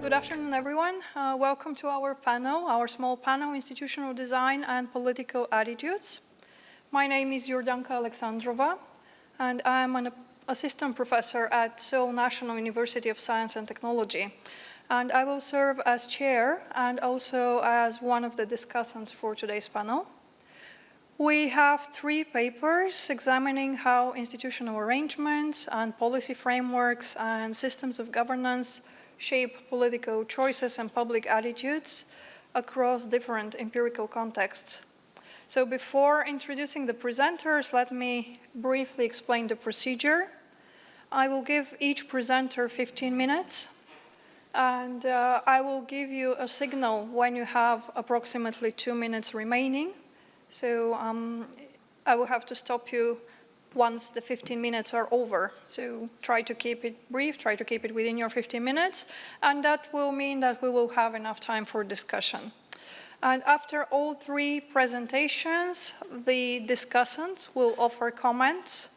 good afternoon, everyone. Welcome to our panel, our small panel, Institutional Design and Political Attitudes. My name is Jordanka Alexandrova, and I'm an assistant professor at Seoul National University of Science and Technology. And I will serve as chair and also as one of the discussants for today's panel. We have 3 papers examining how institutional arrangements and policy frameworks and systems of governance shape political choices and public attitudes across different empirical contexts. So before introducing the presenters, let me briefly explain the procedure. I will give each presenter 15 minutes, and I will give you a signal when you have approximately 2 minutes remaining. So I will have to stop you once the 15 minutes are over. So try to keep it brief, try to keep it within your 15 minutes, and that will mean that we will have enough time for discussion. And after all 3 presentations, the discussants will offer comments.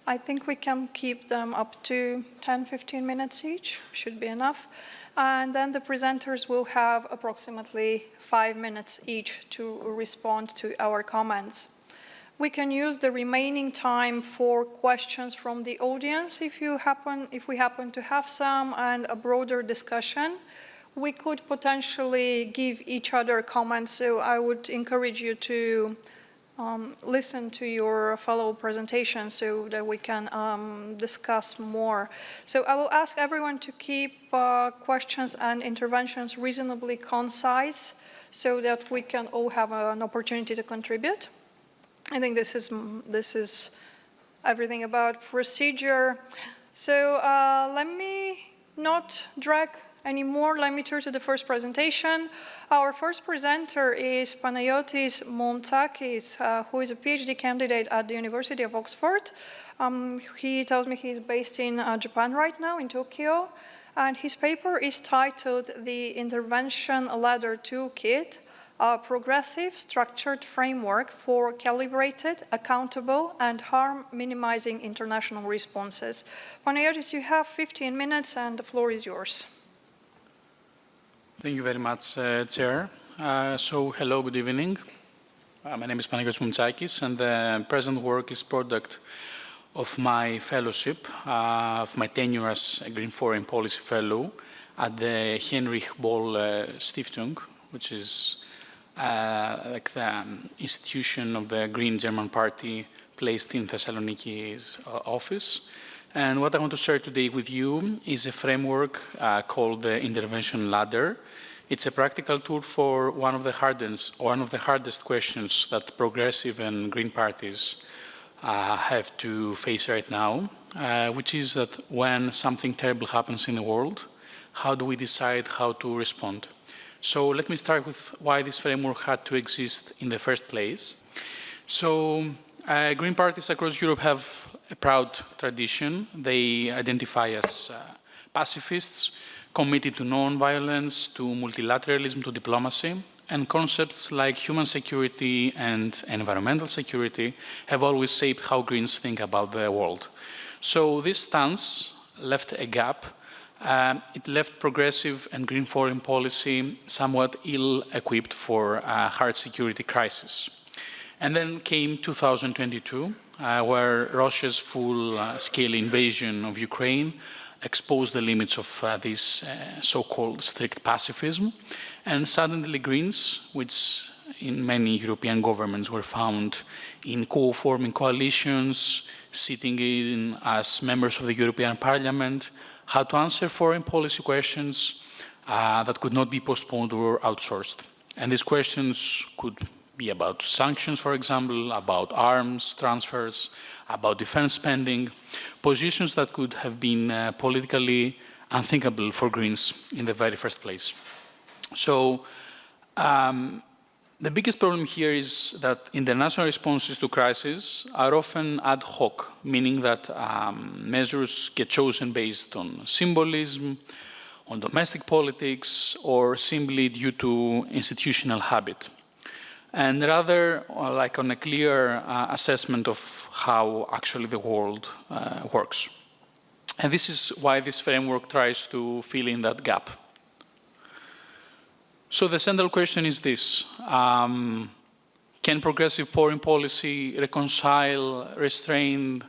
I think we can keep them up to 10-15 minutes each, should be enough. And then the presenters will have approximately 5 minutes each to respond to our comments. We can use the remaining time for questions from the audience if we happen to have some, and a broader discussion. We could potentially give each other comments, so I would encourage you to listen to your fellow presentations so that we can discuss more. So I will ask everyone to keep questions and interventions reasonably concise so that we can all have an opportunity to contribute. I think this is everything about procedure. So let me not drag anymore. Let me turn to the first presentation. Our first presenter is Panayotis Montsakis, who is a PhD candidate at the University of Oxford. He tells me he's based in Japan right now, in Tokyo. And his paper is titled The Intervention Ladder Toolkit, a progressive structured framework for calibrated, accountable, and harm-minimizing international responses. Panayotis, you have 15 minutes, and the floor is yours. Thank you very much, Chair. So, hello, good evening. My name is Panayotis Montsakis, and the present work is product of my fellowship, of my tenure as a Green Foreign Policy Fellow at the Heinrich Boll Stiftung, which is like the institution of the Green German Party placed in Thessaloniki's office. And what I want to share today with you is a framework called the Intervention Ladder. It's a practical tool for one of the hardest questions that progressive and green parties have to face right now, which is that when something terrible happens in the world, how do we decide how to respond? So let me start with why this framework had to exist in the first place. So green parties across Europe have a proud tradition. They identify as pacifists, committed to non-violence, to multilateralism, to diplomacy, and concepts like human security and environmental security have always shaped how Greens think about the world. So this stance left a gap. It left progressive and green foreign policy somewhat ill-equipped for a hard security crisis. And then came 2022, where Russia's full-scale invasion of Ukraine exposed the limits of this so-called strict pacifism. And suddenly Greens, which in many European governments were found in co-forming coalitions, sitting in as members of the European Parliament, had to answer foreign policy questions that could not be postponed or outsourced. And these questions could be about sanctions, for example, about arms transfers, about defense spending, positions that could have been politically unthinkable for Greens in the very first place. So the biggest problem here is that international responses to crises are often ad hoc, meaning that measures get chosen based on symbolism, on domestic politics, or simply due to institutional habit. And rather like on a clear assessment of how actually the world works. And this is why this framework tries to fill in that gap. So the central question is this. Can progressive foreign policy reconcile restrained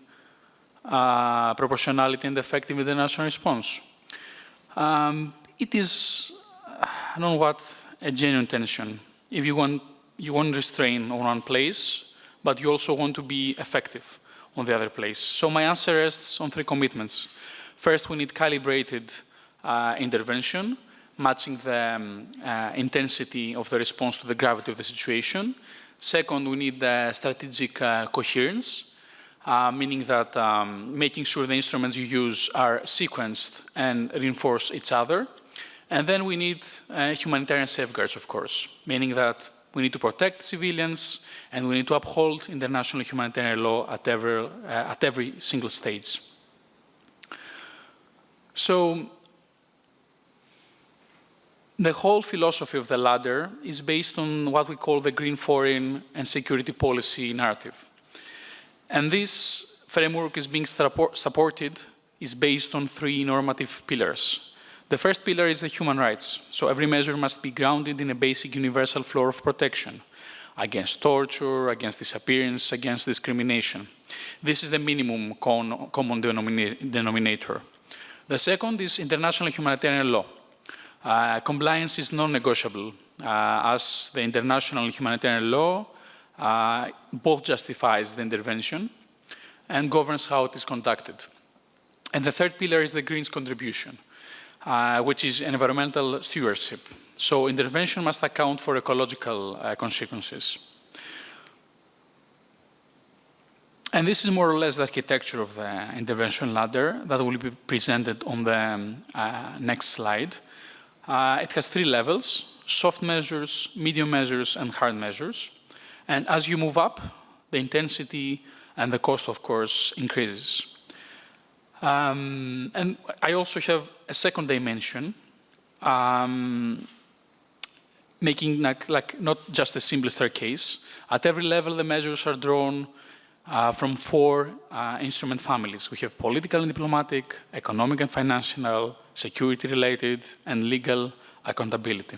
proportionality and effective international response? It is, a genuine tension. If you want restraint on one place, but you also want to be effective on the other place. So my answer rests on three commitments. First, we need calibrated intervention, matching the intensity of the response to the gravity of the situation. Second, we need strategic coherence, meaning that making sure the instruments you use are sequenced and reinforce each other. And then we need humanitarian safeguards, of course, meaning that we need to protect civilians and we need to uphold international humanitarian law at every single stage. So the whole philosophy of the ladder is based on what we call the green foreign and security policy narrative. And this framework is being supported, is based on three normative pillars. The first pillar is the human rights. So every measure must be grounded in a basic universal floor of protection against torture, against disappearance, against discrimination. This is the minimum common denominator. The second is international humanitarian law. Compliance is non-negotiable, as the international humanitarian law both justifies the intervention and governs how it is conducted. And the third pillar is the Green's contribution, which is environmental stewardship. So intervention must account for ecological consequences. And this is more or less the architecture of the intervention ladder that will be presented on the next slide. It has three levels: soft measures, medium measures, and hard measures. And as you move up, the intensity and the cost, of course, increases. And I also have a second dimension, making like not just a simple staircase. At every level, the measures are drawn from four instrument families. We have political and diplomatic, economic and financial, security-related, and legal accountability.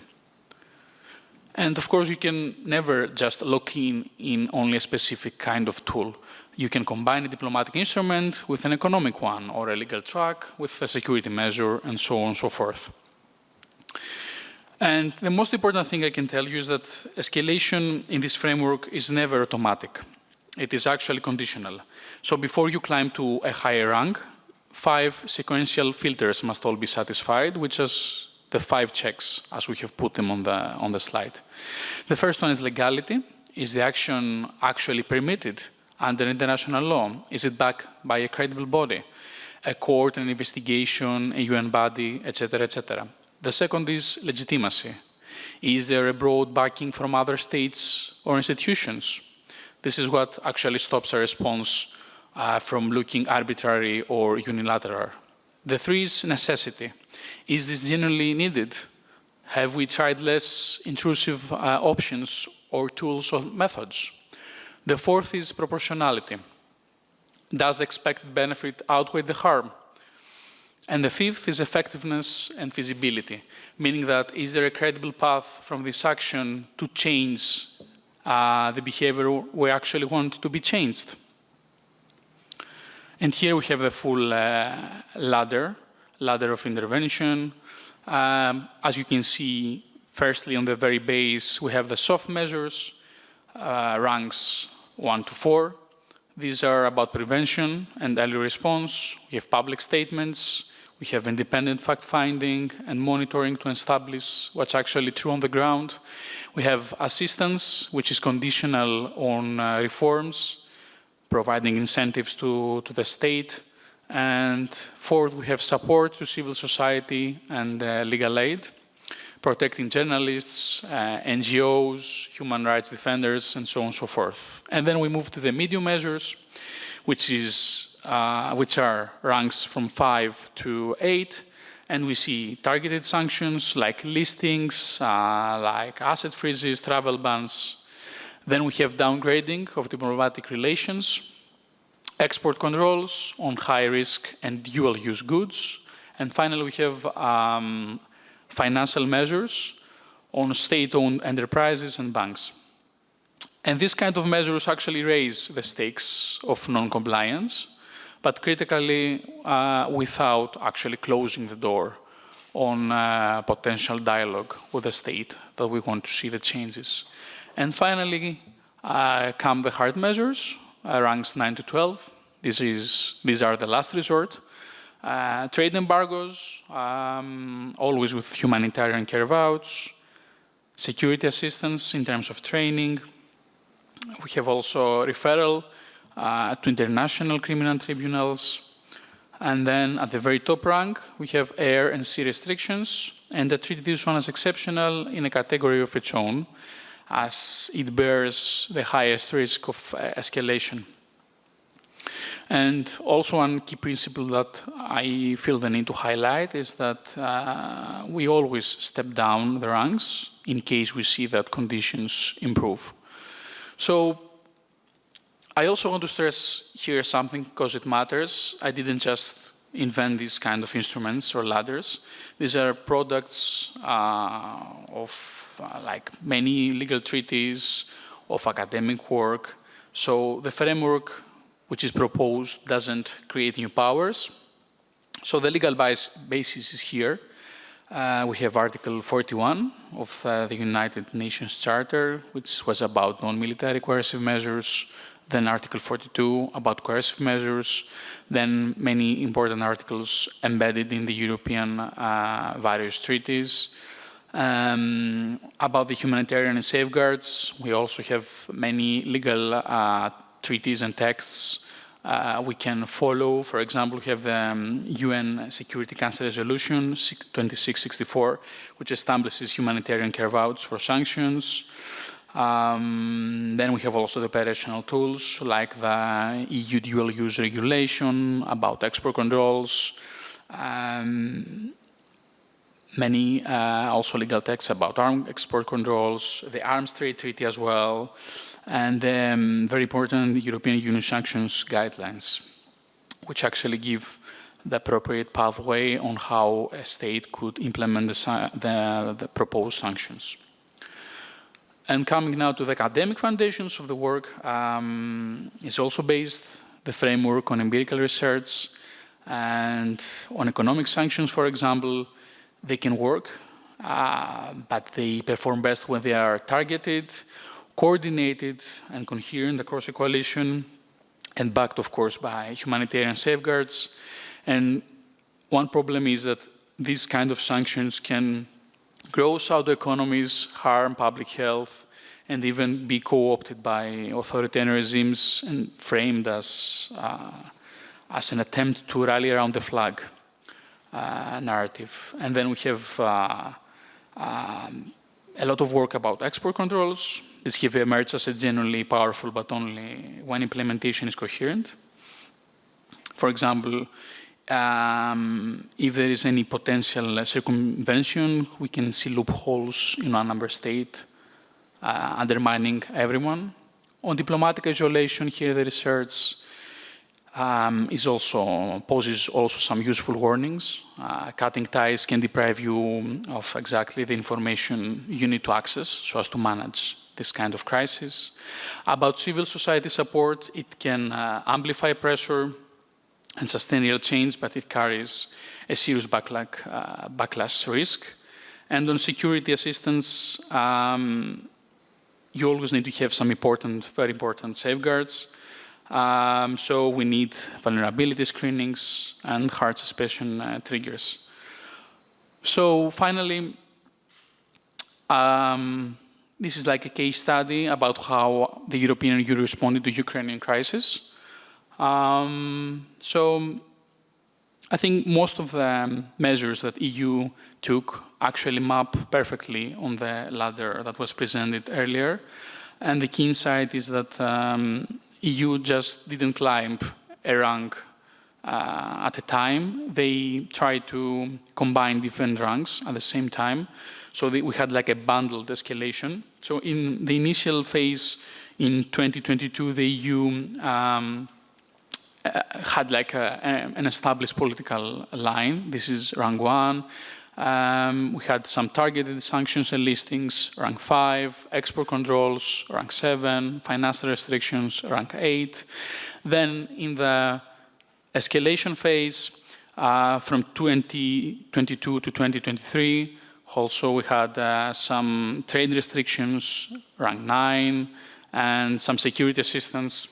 And of course, you can never just lock in only a specific kind of tool. You can combine a diplomatic instrument with an economic one, or a legal track with a security measure, and so on and so forth. And the most important thing I can tell you is that escalation in this framework is never automatic. It is actually conditional. So before you climb to a higher rank, 5 sequential filters must all be satisfied, which is the 5 checks as we have put them on the slide. The first one is legality. Is the action actually permitted under international law? Is it backed by a credible body, a court, an investigation, a UN body, etc., etc.? The second is legitimacy. Is there a broad backing from other states or institutions? This is what actually stops a response from looking arbitrary or unilateral. The 3 is necessity. Is this genuinely needed? Have we tried less intrusive options or tools or methods? The 4th is proportionality. Does the expected benefit outweigh the harm? And the 5th is effectiveness and feasibility, meaning that is there a credible path from this action to change the behavior we actually want to be changed? And here we have the full ladder of intervention. As you can see, firstly, on the very base, we have the soft measures, ranks 1 to 4. These are about prevention and early response. We have public statements. We have independent fact-finding and monitoring to establish what's actually true on the ground. We have assistance, which is conditional on reforms, providing incentives to the state. And 4th, we have support to civil society and legal aid, protecting journalists, NGOs, human rights defenders, and so on and so forth. And then we move to the medium measures, which are ranks from 5 to 8. And we see targeted sanctions like listings, like asset freezes, travel bans. Then we have downgrading of diplomatic relations, export controls on high-risk and dual-use goods. And finally, we have financial measures on state-owned enterprises and banks. And these kind of measures actually raise the stakes of non-compliance, but critically without actually closing the door on potential dialogue with the state that we want to see the changes. And finally come the hard measures, ranks 9 to 12. These are the last resort. Trade embargoes, always with humanitarian carve-outs, security assistance in terms of training. We have also referral to international criminal tribunals. And then at the very top rank, we have air and sea restrictions, and I treat this one as exceptional in a category of its own, as it bears the highest risk of escalation. And also one key principle that I feel the need to highlight is that we always step down the ranks in case we see that conditions improve. So I also want to stress here something because it matters. I didn't just invent these kind of instruments or ladders. These are products of like many legal treaties, of academic work. So the framework which is proposed doesn't create new powers. So the legal basis is here. We have Article 41 of the United Nations Charter, which was about non-military coercive measures, then Article 42 about coercive measures, then many important articles embedded in the European various treaties. About the humanitarian safeguards, we also have many legal treaties and texts we can follow. For example, we have the UN Security Council Resolution 2664, which establishes humanitarian carve-outs for sanctions. Then we have also the operational tools like the EU dual-use regulation about export controls, many also legal texts about arms export controls, the Arms Trade Treaty as well, and very important European Union sanctions guidelines, which actually give the appropriate pathway on how a state could implement the proposed sanctions. And coming now to the academic foundations of the work, is also based the framework on empirical research and on economic sanctions, for example. They can work, but they perform best when they are targeted, coordinated, and coherent across a coalition, and backed, of course, by humanitarian safeguards. And one problem is that these kind of sanctions can grow pseudo economies, harm public health, and even be co-opted by authoritarian regimes and framed as an attempt to rally around the flag narrative. And then we have a lot of work about export controls. These have emerged as a genuinely powerful, but only when implementation is coherent. For example, if there is any potential circumvention, we can see loopholes in one member state undermining everyone. On diplomatic isolation, here the research poses also some useful warnings. Cutting ties can deprive you of exactly the information you need to access so as to manage this kind of crisis. About civil society support, it can amplify pressure and sustain real change, but it carries a serious backlash risk. And on security assistance, you always need to have some very important safeguards. So we need vulnerability screenings and hard suspicion triggers. So finally, this is like a case study about how the European Union responded to the Ukrainian crisis. So I think most of the measures that EU took actually map perfectly on the ladder that was presented earlier. And the key insight is that EU just didn't climb a rank at a time. They tried to combine different ranks at the same time. So we had like a bundled escalation. So in the initial phase in 2022, the EU had like an established political line. This is rank 1. We had some targeted sanctions and listings, rank 5, export controls, rank 7, financial restrictions, rank 8. Then in the escalation phase, from 2022 to 2023, also we had some trade restrictions, rank 9, and some security assistance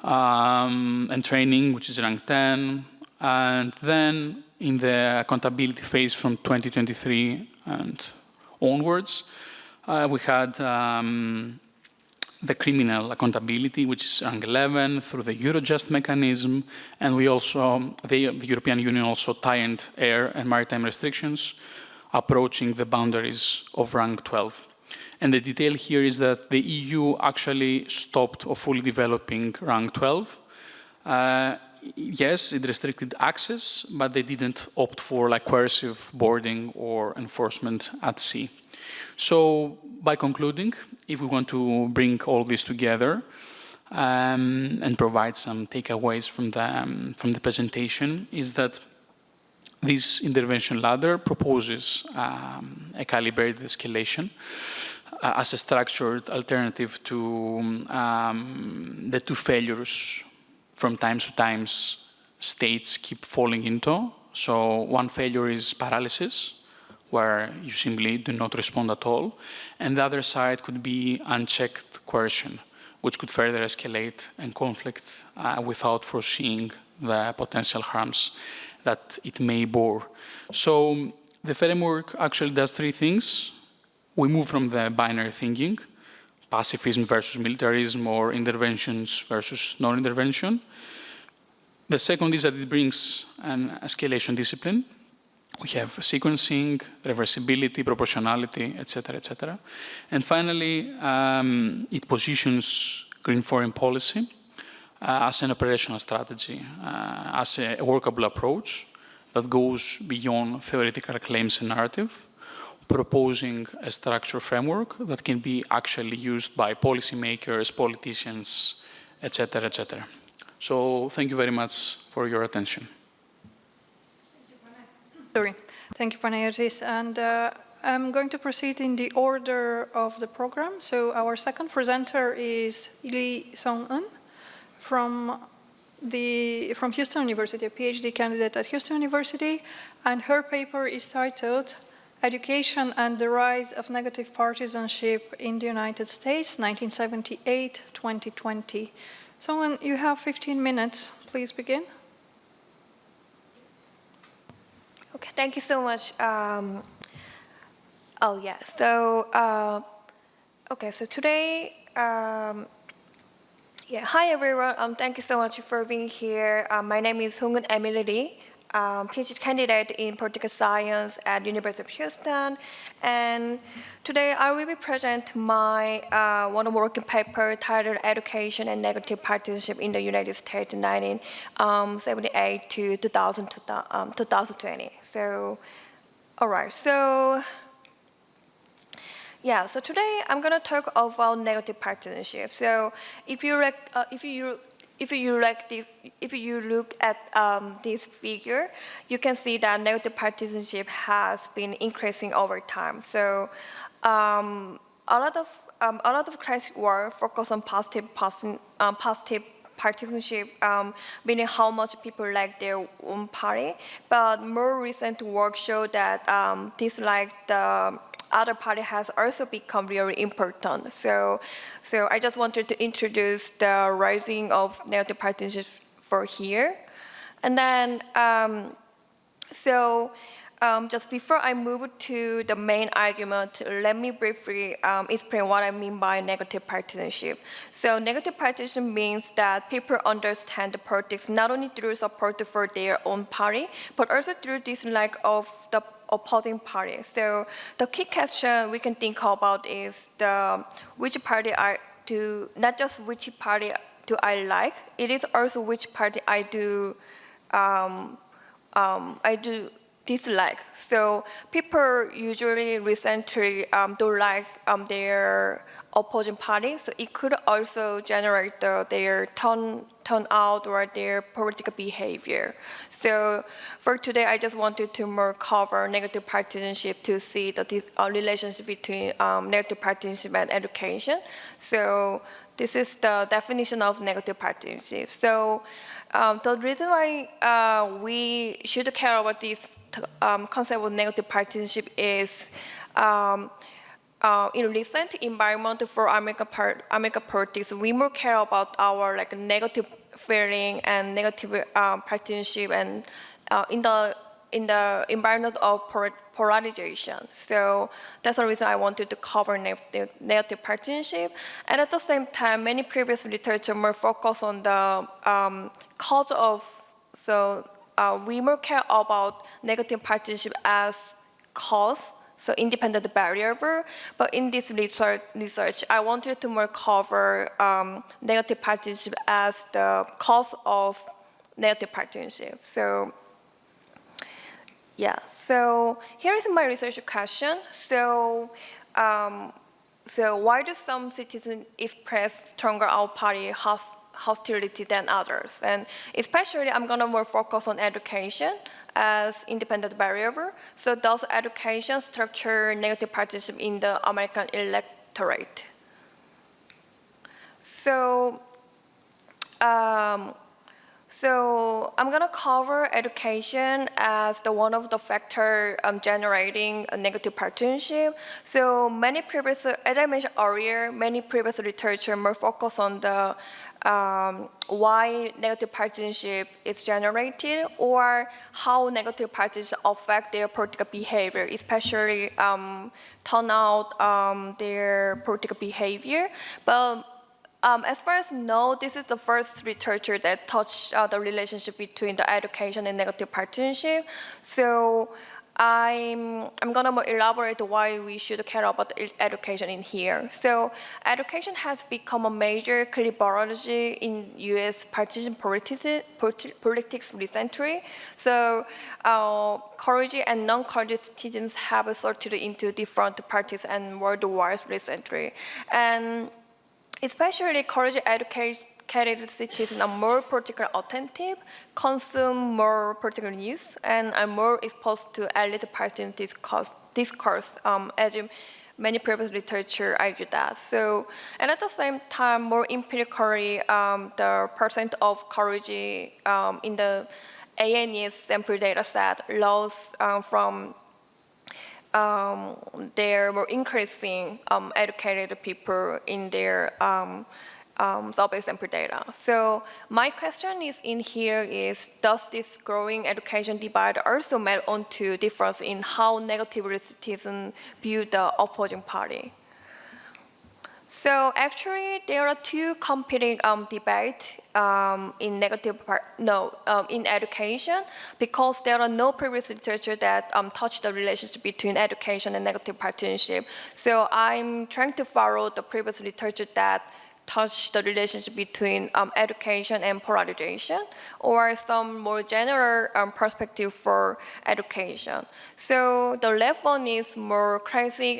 and training, which is rank 10. And then in the accountability phase from 2023 and onwards, we had the criminal accountability, which is rank 11, through the Eurojust mechanism, and we also, the European Union also tightened air and maritime restrictions, approaching the boundaries of rank 12. And the detail here is that the EU actually stopped or fully developing rank 12. Yes, it restricted access, but they didn't opt for like coercive boarding or enforcement at sea. So by concluding, if we want to bring all this together and provide some takeaways from the presentation, is that this intervention ladder proposes a calibrated escalation as a structured alternative to the two failures from time to time states keep falling into. So one failure is paralysis, where you simply do not respond at all. And the other side could be unchecked coercion, which could further escalate and conflict without foreseeing the potential harms that it may bore. So the framework actually does three things. We move from the binary thinking, pacifism versus militarism, or interventions versus non-intervention. The second is that it brings an escalation discipline. We have sequencing, reversibility, proportionality, etc., etc. And finally, it positions green foreign policy as an operational strategy, as a workable approach that goes beyond theoretical claims and narrative, proposing a structured framework that can be actually used by policymakers, politicians, etc., etc. So thank you very much for your attention. Sorry. Thank you, Panayotis. And I'm going to proceed in the order of the program. So our second presenter is Lee Song-eun from Houston University, a PhD candidate at Houston University. And her paper is titled Education and the Rise of Negative Partisanship in the United States, 1978-2020. Song-eun, you have 15 minutes. Please begin. Okay, thank you so much. So today, hi everyone. Thank you so much for being here. My name is Hong-eun Emily Lee, PhD candidate in political science at University of Houston. And today I will be present my one working paper titled Education and Negative Partisanship in the United States, 1978 to 2020. So, all right. So today I'm going to talk about negative partisanship. So if you look at this figure, you can see that negative partisanship has been increasing over time. So a lot of classic work focus on positive partisanship, meaning how much people like their own party. But more recent work show that dislike the other party has also become really important. So I just wanted to introduce the rising of negative partisanship for here. And then, just before I move to the main argument, let me briefly explain what I mean by negative partisanship. So negative partisanship means that people understand the politics not only through support for their own party, but also through dislike of the opposing party. So the key question we can think about is which party not just which party do I like, it is also which party I do dislike. So people usually recently don't like their opposing party. So it could also generate their turnout or their political behavior. So for today, I just wanted to more cover negative partisanship to see the relationship between negative partisanship and education. So this is the definition of negative partisanship. So the reason why we should care about this concept of negative partisanship is in recent environment for American politics, we more care about our like negative feeling and negative partisanship, and in the environment of polarization. So that's the reason I wanted to cover negative partisanship. And at the same time, many previous literature more focus on the cause of. So we more care about negative partisanship as cause. So independent variable, but in this research, I wanted to more cover negative partisanship as the cause of negative partisanship. So, yeah. So here is my research question. So, so why do some citizens express stronger out-party hostility than others? And especially, I'm gonna more focus on education as independent variable. So does education structure negative partisanship in the American electorate? So, so I'm gonna cover education as the one of the factor generating a negative partisanship. So many previous, as I mentioned earlier, many previous literature more focus on the why negative partisanship is generated or how negative partisanship affect their political behavior, especially turnout, their political behavior. But as far as I know, this is the first literature that touched the relationship between the education and negative partisanship. So I'm gonna more elaborate why we should care about education in here. So education has become a major clivage in U.S. partisan politics recently. So college and non-college citizens have sorted into different parties and world wars recently. And especially college-educated citizens are more politically attentive, consume more political news, and are more exposed to elite partisan discourse, as many previous literature argue that. So, and at the same time, more empirically, the percent of college in the ANES sample data set loss from they're more increasing educated people in their survey sample data. So my question is in here is, does this growing education divide also map onto difference in how negatively citizens view the opposing party? So actually, there are two competing debates in in education, because there are no previous literature that touch the relationship between education and negative partisanship. So I'm trying to follow the previous literature that touch the relationship between education and polarization, or some more general perspective for education. So the left one is more classic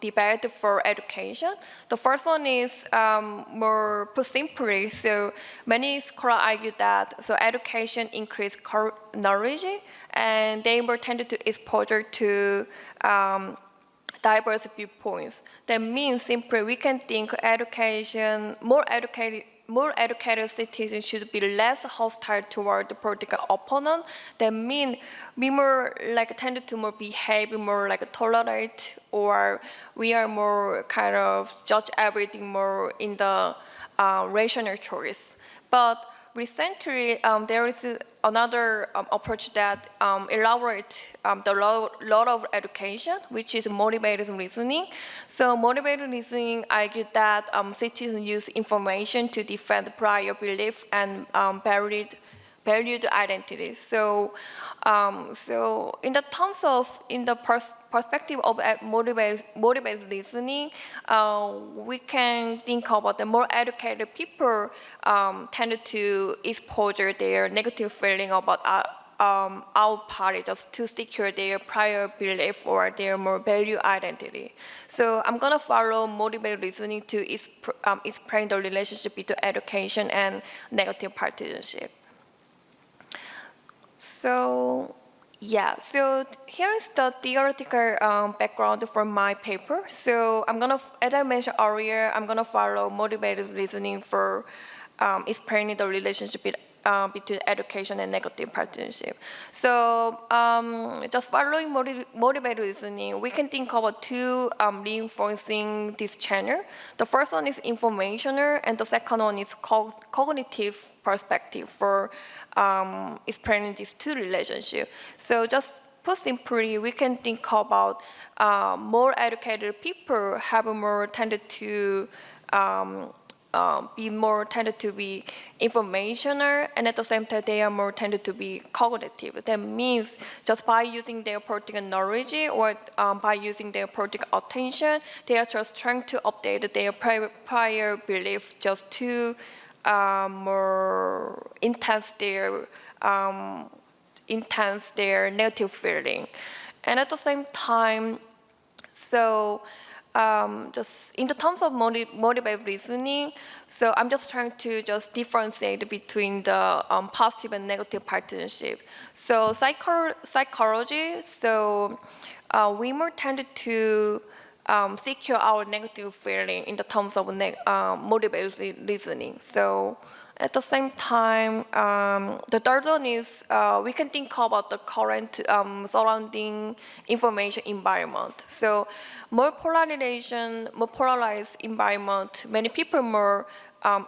debate for education. The first one is more put simply. So many scholars argue that education increases knowledge, and they more tended to exposure to diverse viewpoints. That means simply we can think education, more educated citizens should be less hostile toward the political opponent. That means we more like tended to more behave more like tolerate, or we are more kind of judge everything more in the rational choice. But recently, there is another approach that elaborates the law of education, which is motivated reasoning. So motivated reasoning argued that citizens use information to defend prior belief and valued identity. So, so in the terms of perspective of motivated reasoning, we can think about the more educated people tend to expose their negative feeling about our party just to secure their prior belief or their more value identity. So I'm gonna follow motivated reasoning to explain the relationship between education and negative partisanship. So yeah, so here is the theoretical background for my paper. So I'm gonna, as I mentioned earlier, I'm gonna follow motivated reasoning for explaining the relationship between education and negative partisanship. So just following motivated reasoning, we can think about two reinforcing this channel. The first one is informational, and the second one is cognitive perspective for explaining these two relationships. So just put simply, we can think about more educated people have more tended to be informational, and at the same time they are more tended to be cognitive. That means just by using their political knowledge or by using their political attention, they are just trying to update their prior belief just to more enhance their negative feeling. And at the same time, so just in the terms of motivated reasoning, so I'm just trying to just differentiate between the positive and negative partisanship. So psychology, so we more tended to secure our negative feeling in the terms of motivated reasoning. So at the same time, the third one is we can think about the current surrounding information environment. So more polarized environment, many people more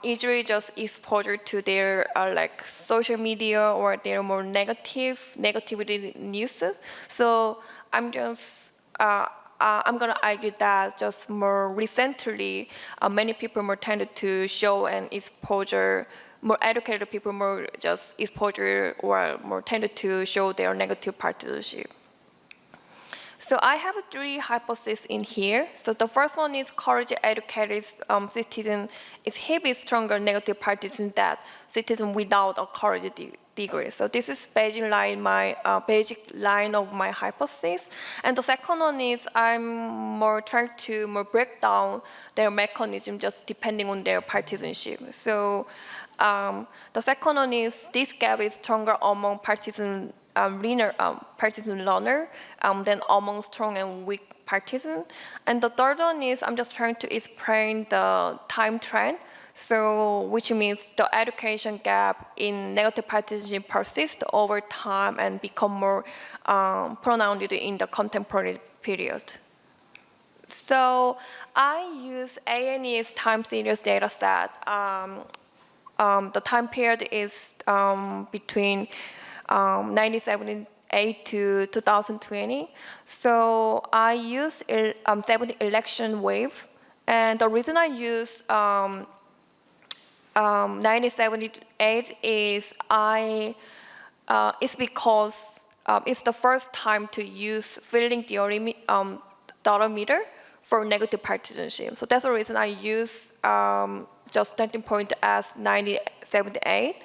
easily just exposure to their like social media or their more negativity news. So I'm just I'm gonna argue that just more recently, many people more tended to show an exposure, more educated people more just exposure or more tended to show their negative partisanship. So I have three hypotheses in here. So the first one is college educated citizen is heavily stronger negative partisan than citizen without a college degree. So this is basic line of my hypothesis. And the second one is I'm more trying to more break down their mechanism just depending on their partisanship. So the second one is this gap is stronger among partisan learner than among strong and weak partisan. And the third one is I'm just trying to explain the time trend. So which means the education gap in negative partisanship persists over time and become more pronounced in the contemporary period. So I use ANE's time series data set. The time period is between 1978 to 2020. So I use 70 election wave, and the reason I use 1978 is it's because it's the first time to use feeling theory data meter for negative partisanship. So that's the reason I use just starting point as 1978,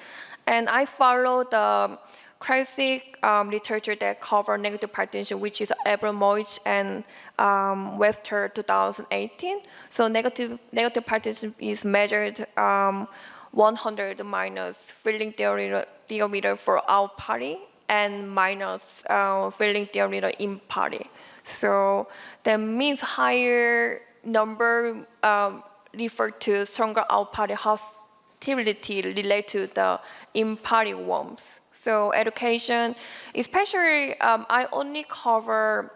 and I follow the classic literature that cover negative partisanship, which is Abramovich and Webster 2018. So negative partisanship is measured 100 minus feeling theoremeter for out party and minus feeling theoremeter in party. So that means higher number refer to stronger out party hostility related to the in party warmth. So education, especially I only cover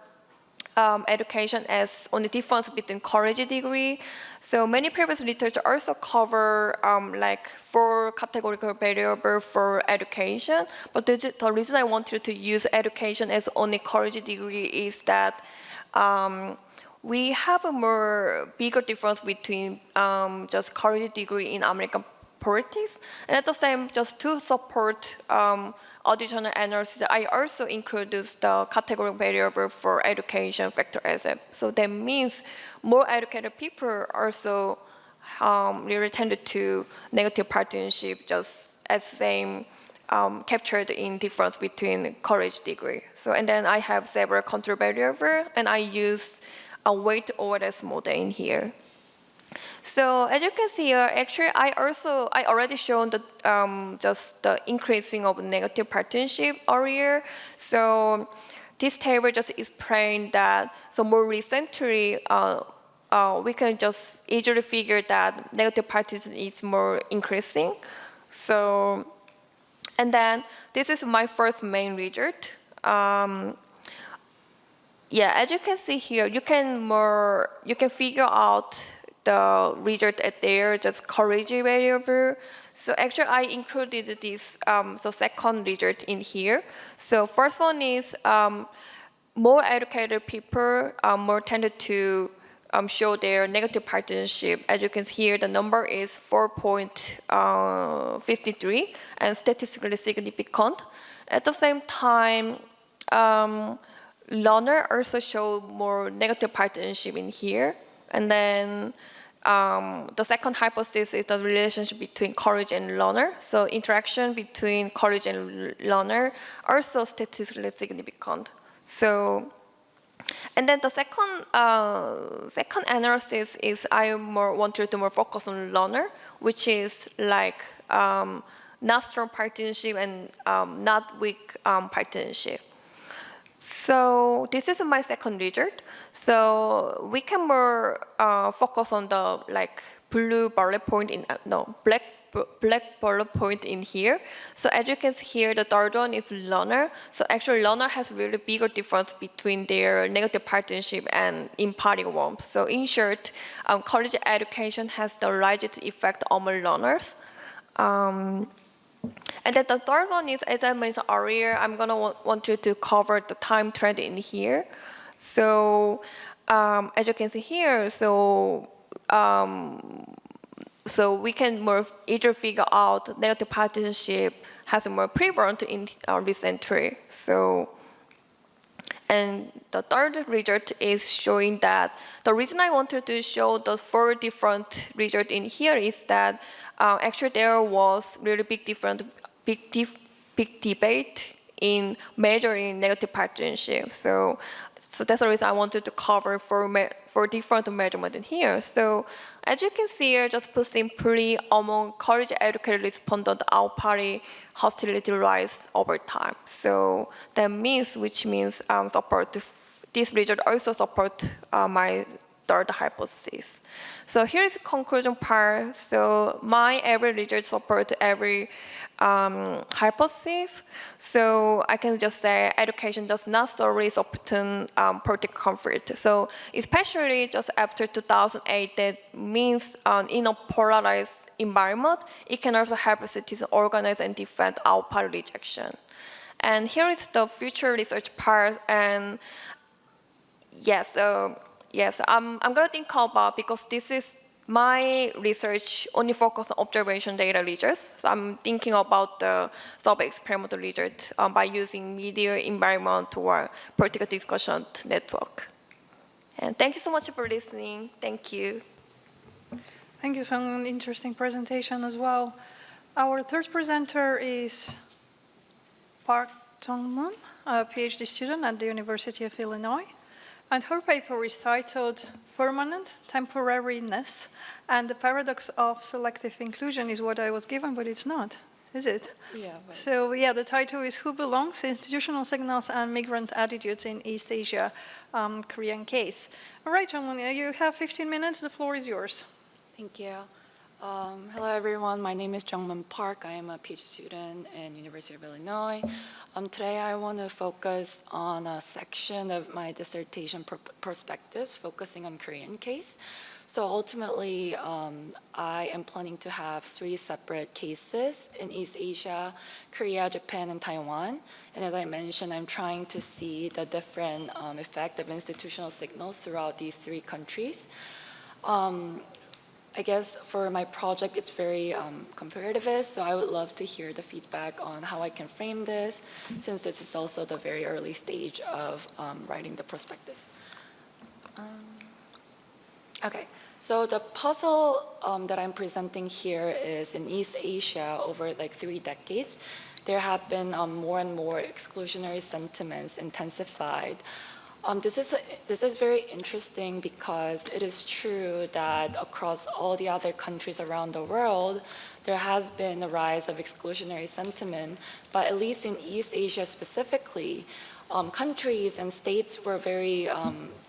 education as only difference between college degree. So many previous literature also cover like 4 categorical variables for education. But the reason I wanted to use education as only college degree is that we have a more bigger difference between just college degree in American politics, and at the same, just to support additional analysis, I also introduced the category variable for education factor as a. So that means more educated people also really tended to negative partisanship just as same captured in difference between college degree. So, and then I have several control variables, and I use a weight OLS model in here. So as you can see here, actually I already shown the just the increasing of negative partisanship earlier. So this table just explained that. So more recently, we can just easily figure that negative partisanship is more increasing. So, and then this is my first main result. Yeah, as you can see here, you can figure out the result at there, just college variable. So actually, I included this second result in here. So first one is more educated people more tended to show their negative partisanship. As you can see here, the number is 4.53 and statistically significant. At the same time, learner also show more negative partisanship in here. And then the second hypothesis is the relationship between college and learner. So interaction between college and learner also statistically significant. So, and then the second analysis is I wanted to more focus on learner, which is like not strong partisanship and not weak partisanship. So this is my second result. So we can more focus on the like blue bullet point in black bullet point in here. So as you can see here, the third one is learner. So actually learner has really bigger difference between their negative partisanship and in-party warmth. So in short, college education has the largest effect on learners. And then the third one is, as I mentioned earlier, I'm gonna want you to cover the time trend in here. So as you can see here, so we can more easily figure out negative partisanship has more prevalent in recently. So, and the third result is showing that the reason I wanted to show the 4 different results in here is that actually there was really big debate in measuring negative partisanship. So that's the reason I wanted to cover for different measurements in here. So as you can see here, just put simply, among college educated respondents, out-party hostility rise over time. So that means, which means this result also support my third hypothesis. So here is the conclusion part. So my every result support every hypothesis. So I can just say education does not solely support political conflict. So especially just after 2008, that means in a polarized environment, it can also help cities organize and defend out-party rejection. And here is the future research part. And yes, I'm going to think about, because this is my research only focus on observation data research. So I'm thinking about the survey experimental research by using media environment or political discussion network. And thank you so much for listening. Thank you. Thank you, Sung. Interesting presentation as well. Our third presenter is Park Jong-moon, a PhD student at the University of Illinois. And her paper is titled Permanent Temporariness and the Paradox of Selective Inclusion is what I was given, but it's not, is it? Yeah. So yeah, the title is Who Belongs? Institutional Signals and Migrant Attitudes in East Asia, Korean Case. All right, Jong-moon, you have 15 minutes. The floor is yours. Thank you. Hello, everyone. My name is Jung-moon Park. I am a PhD student in University of Illinois. Today, I want to focus on a section of my dissertation perspectives, focusing on Korean case. So ultimately, I am planning to have 3 separate cases in East Asia, Korea, Japan, and Taiwan. And as I mentioned, I'm trying to see the different effect of institutional signals throughout these 3 countries. I guess for my project, it's very comparativist, so I would love to hear the feedback on how I can frame this, since this is also the very early stage of writing the prospectus. Okay, so the puzzle that I'm presenting here is in East Asia over like 3 decades. there have been more and more exclusionary sentiments intensified. This is very interesting because it is true that across all the other countries around the world, there has been a rise of exclusionary sentiment, but at least in East Asia specifically, countries and states were very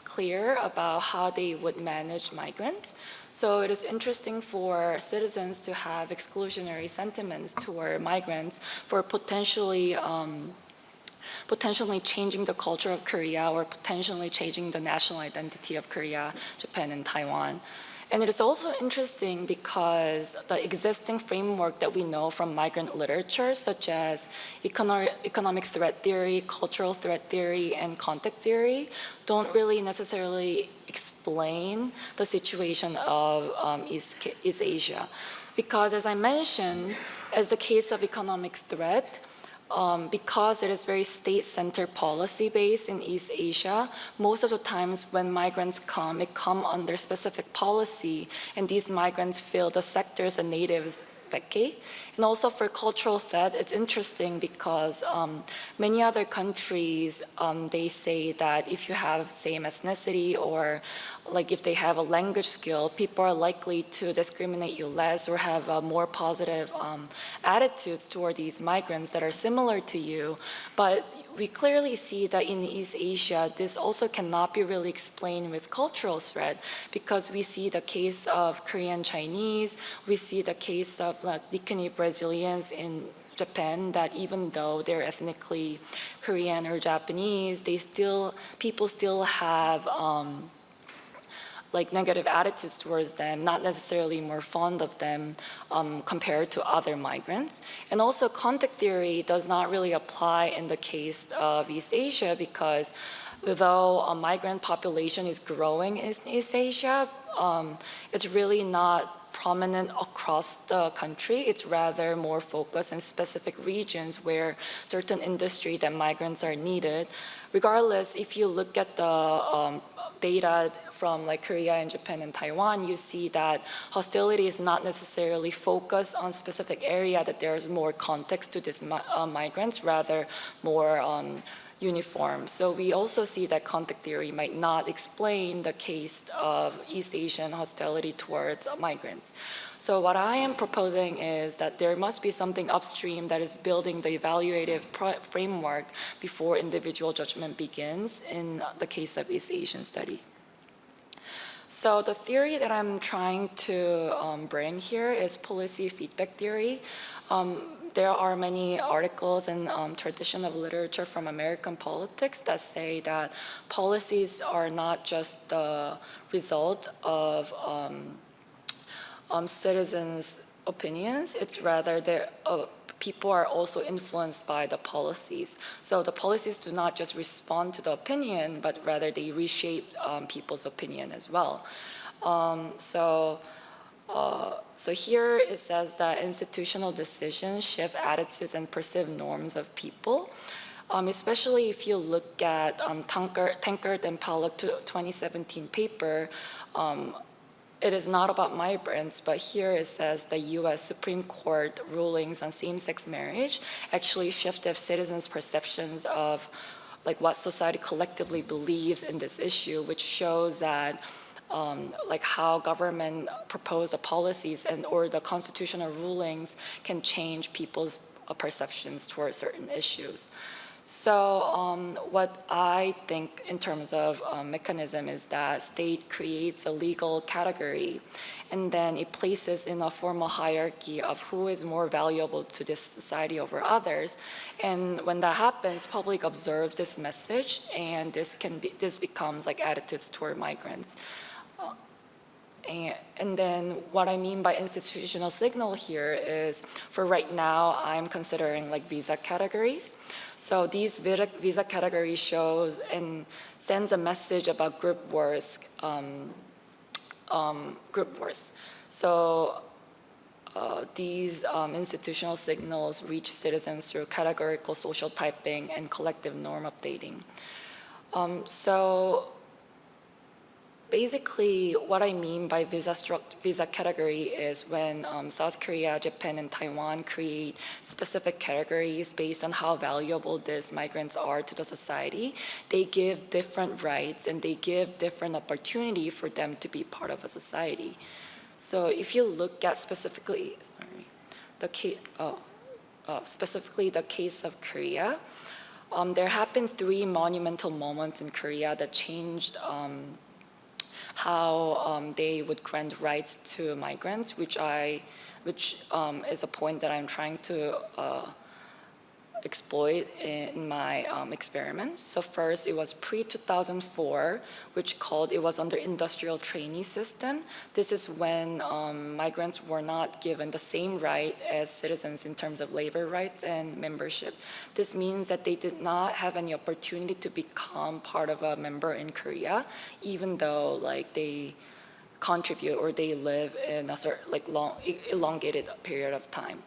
clear about how they would manage migrants. So it is interesting for citizens to have exclusionary sentiments toward migrants for potentially changing the culture of Korea or potentially changing the national identity of Korea, Japan, and Taiwan. And it is also interesting because the existing framework that we know from migrant literature, such as economic threat theory, cultural threat theory, and context theory, don't really necessarily explain the situation of East Asia. Because as I mentioned, as the case of economic threat, because it is very state-centered policy-based in East Asia, most of the times when migrants come, it comes under specific policy, and these migrants fill the sectors and natives vacate. And also for cultural threat, it's interesting because many other countries, they say that if you have same ethnicity or like if they have a language skill, people are likely to discriminate you less or have more positive attitudes toward these migrants that are similar to you. But we clearly see that in East Asia, this also cannot be really explained with cultural threat because we see the case of Korean Chinese, we see the case of like Nikini Brazilians in Japan, that even though they're ethnically Korean or Japanese, people still have like negative attitudes towards them, not necessarily more fond of them compared to other migrants. And also context theory does not really apply in the case of East Asia because though a migrant population is growing in East Asia, it's really not prominent across the country. It's rather more focused in specific regions where certain industry that migrants are needed. Regardless, if you look at the data from like Korea and Japan and Taiwan, you see that hostility is not necessarily focused on specific area, that there's more context to these migrants, rather more uniform. So we also see that context theory might not explain the case of East Asian hostility towards migrants. So what I am proposing is that there must be something upstream that is building the evaluative framework before individual judgment begins in the case of East Asian study. So the theory that I'm trying to bring here is policy feedback theory. There are many articles and tradition of literature from American politics that say that policies are not just the result of citizens' opinions, it's rather people are also influenced by the policies. So the policies do not just respond to the opinion, but rather they reshape people's opinion as well. So here it says that institutional decisions shift attitudes and perceived norms of people, especially if you look at Tankard and Pollock 2017 paper. It is not about migrants, but here it says the US Supreme Court rulings on same-sex marriage actually shifted citizens' perceptions of like what society collectively believes in this issue, which shows that like how government proposed policies and or the constitutional rulings can change people's perceptions towards certain issues. So what I think in terms of mechanism is that state creates a legal category and then it places in a formal hierarchy of who is more valuable to this society over others. And when that happens, public observes this message and this becomes like attitudes toward migrants. And then what I mean by institutional signal here is, for right now, I'm considering like visa categories. So these visa categories shows and sends a message about group worth. So these institutional signals reach citizens through categorical social typing and collective norm updating. So basically, what I mean by visa category is when South Korea, Japan, and Taiwan create specific categories based on how valuable these migrants are to the society. They give different rights and they give different opportunity for them to be part of a society. So if you look at specifically, specifically the case of Korea, there have been 3 monumental moments in Korea that changed how they would grant rights to migrants, which is a point that I'm trying to exploit in my experiments. So first, it was pre-2004, which it was under industrial trainee system. This is when migrants were not given the same right as citizens in terms of labor rights and membership. This means that they did not have any opportunity to become part of a member in Korea, even though they contribute or they live in a certain long, elongated period of time.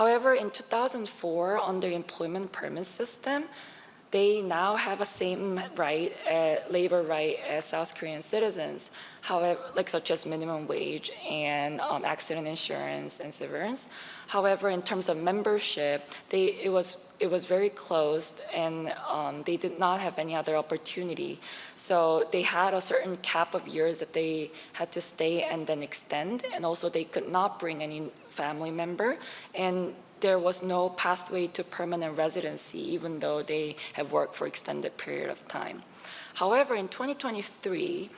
However, in 2004, under employment permit system, they now have a same right, labor right as South Korean citizens, however, such as minimum wage and accident insurance and severance. However, in terms of membership, it was very closed, and they did not have any other opportunity. So they had a certain cap of years that they had to stay and then extend, and also they could not bring any family member, and there was no pathway to permanent residency, even though they have worked for extended period of time. However, in 2023,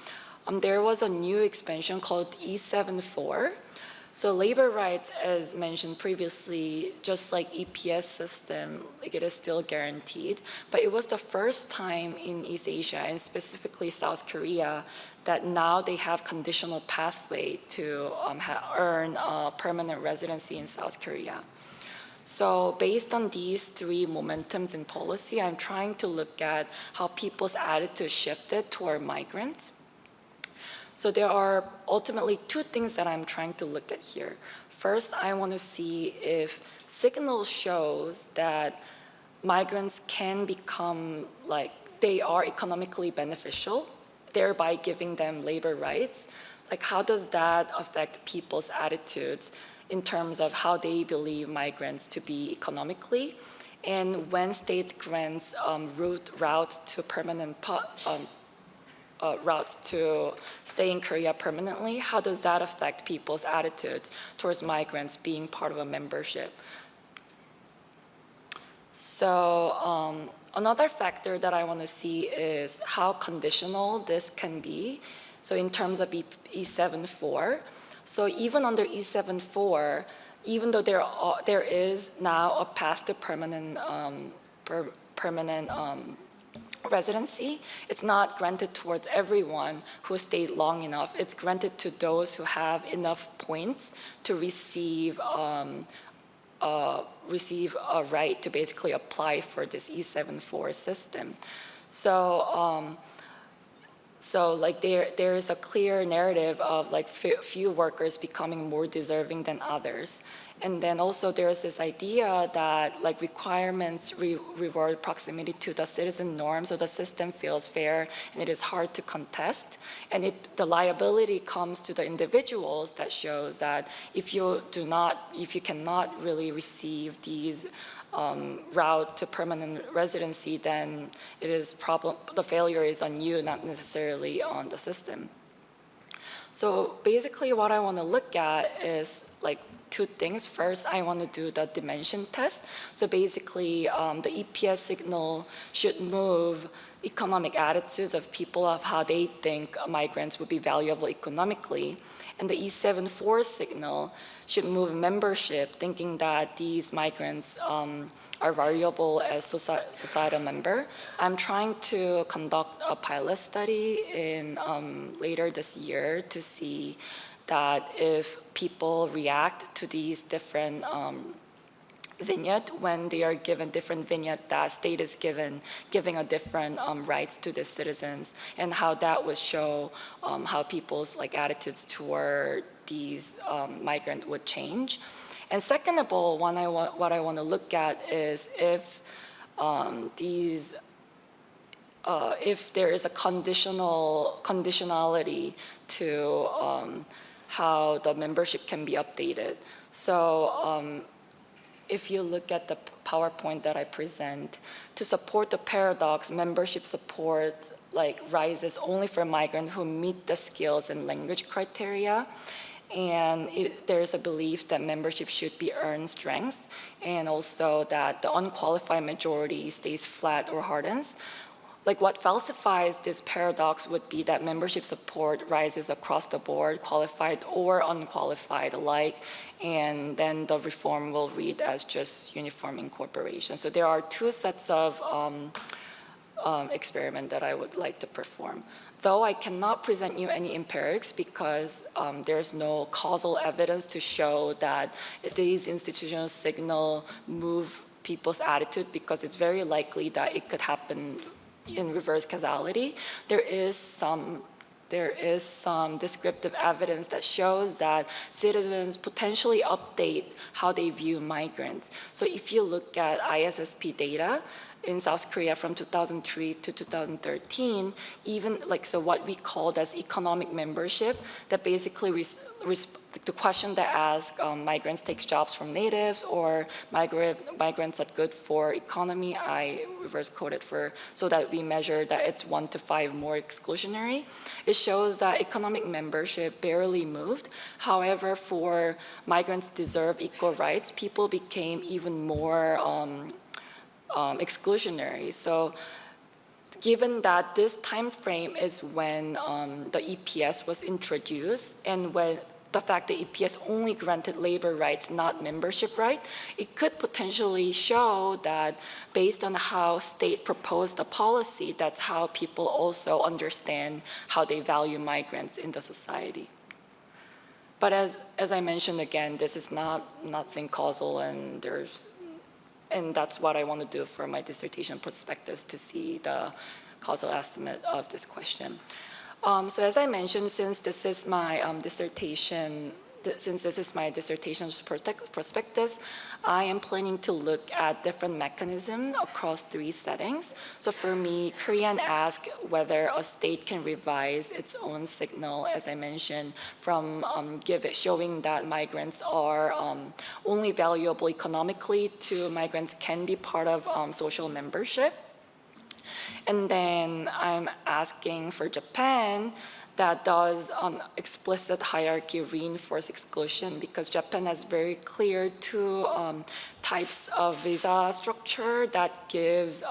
there was a new expansion called E74. So labor rights, as mentioned previously, just like EPS system, it is still guaranteed. But it was the first time in East Asia, and specifically South Korea, that now they have conditional pathway to earn permanent residency in South Korea. So based on these 3 momentums in policy, I'm trying to look at how people's attitude shifted toward migrants. So there are ultimately 2 things that I'm trying to look at here. First, I want to see if signal shows that migrants can become they are economically beneficial, thereby giving them labor rights. How does that affect people's attitudes in terms of how they believe migrants to be economically? And when states grants route to permanent routes to stay in Korea permanently, how does that affect people's attitudes towards migrants being part of a membership? So another factor that I want to see is how conditional this can be. So in terms of E74, so even under E74, even though there is now a path to permanent residency, it's not granted towards everyone who stayed long enough. It's granted to those who have enough points to receive a right to basically apply for this E74 system. So there is a clear narrative of few workers becoming more deserving than others. And then also there's this idea that requirements reward proximity to the citizen norm, so the system feels fair and it is hard to contest. And the liability comes to the individuals that shows that if you cannot really receive these route to permanent residency, then the failure is on you, not necessarily on the system. So basically what I want to look at is 2 things. First, I want to do the dimension test. So basically the EPS signal should move economic attitudes of people of how they think migrants would be valuable economically. And the E74 signal should move membership, thinking that these migrants are valuable as societal member. I'm trying to conduct a pilot study in later this year to see that if people react to these different vignette when they are given different vignette that state is giving a different rights to the citizens, and how that would show how people's attitudes toward these migrants would change. And second of all, what I want to look at is if if there is a conditionality to how the membership can be updated. So if you look at the PowerPoint that I present, to support the paradox, membership support rises only for migrants who meet the skills and language criteria. And there's a belief that membership should be earned strength, and also that the unqualified majority stays flat or hardens. What falsifies this paradox would be that membership support rises across the board, qualified or unqualified alike, and then the reform will read as just uniform incorporation. So there are two sets of experiment that I would like to perform. Though I cannot present you any empirics because there's no causal evidence to show that these institutional signals move people's attitude, because it's very likely that it could happen in reverse causality. There is some descriptive evidence that shows that citizens potentially update how they view migrants. So if you look at ISSP data in South Korea from 2003 to 2013, even so what we called as economic membership, that basically the question that asks migrants take jobs from natives, or migrants are good for economy, I reverse coded so that we measure that it's 1 to 5 more exclusionary. It shows that economic membership barely moved. However, for migrants deserve equal rights, people became even more exclusionary. So given that this time frame is when the EPS was introduced, and when the fact that EPS only granted labor rights, not membership right, it could potentially show that based on how state proposed the policy, that's how people also understand how they value migrants in the society. But as I mentioned again, this is nothing causal, and that's what I want to do for my dissertation prospectus, to see the causal estimate of this question. So as I mentioned, since this is my dissertation prospectus, I am planning to look at different mechanisms across 3 settings. So for me, Korean asks whether a state can revise its own signal, as I mentioned, from showing that migrants are only valuable economically to migrants can be part of social membership. And then I'm asking for Japan, that does explicit hierarchy reinforce exclusion, because Japan has very clear 2 types of visa structure that gives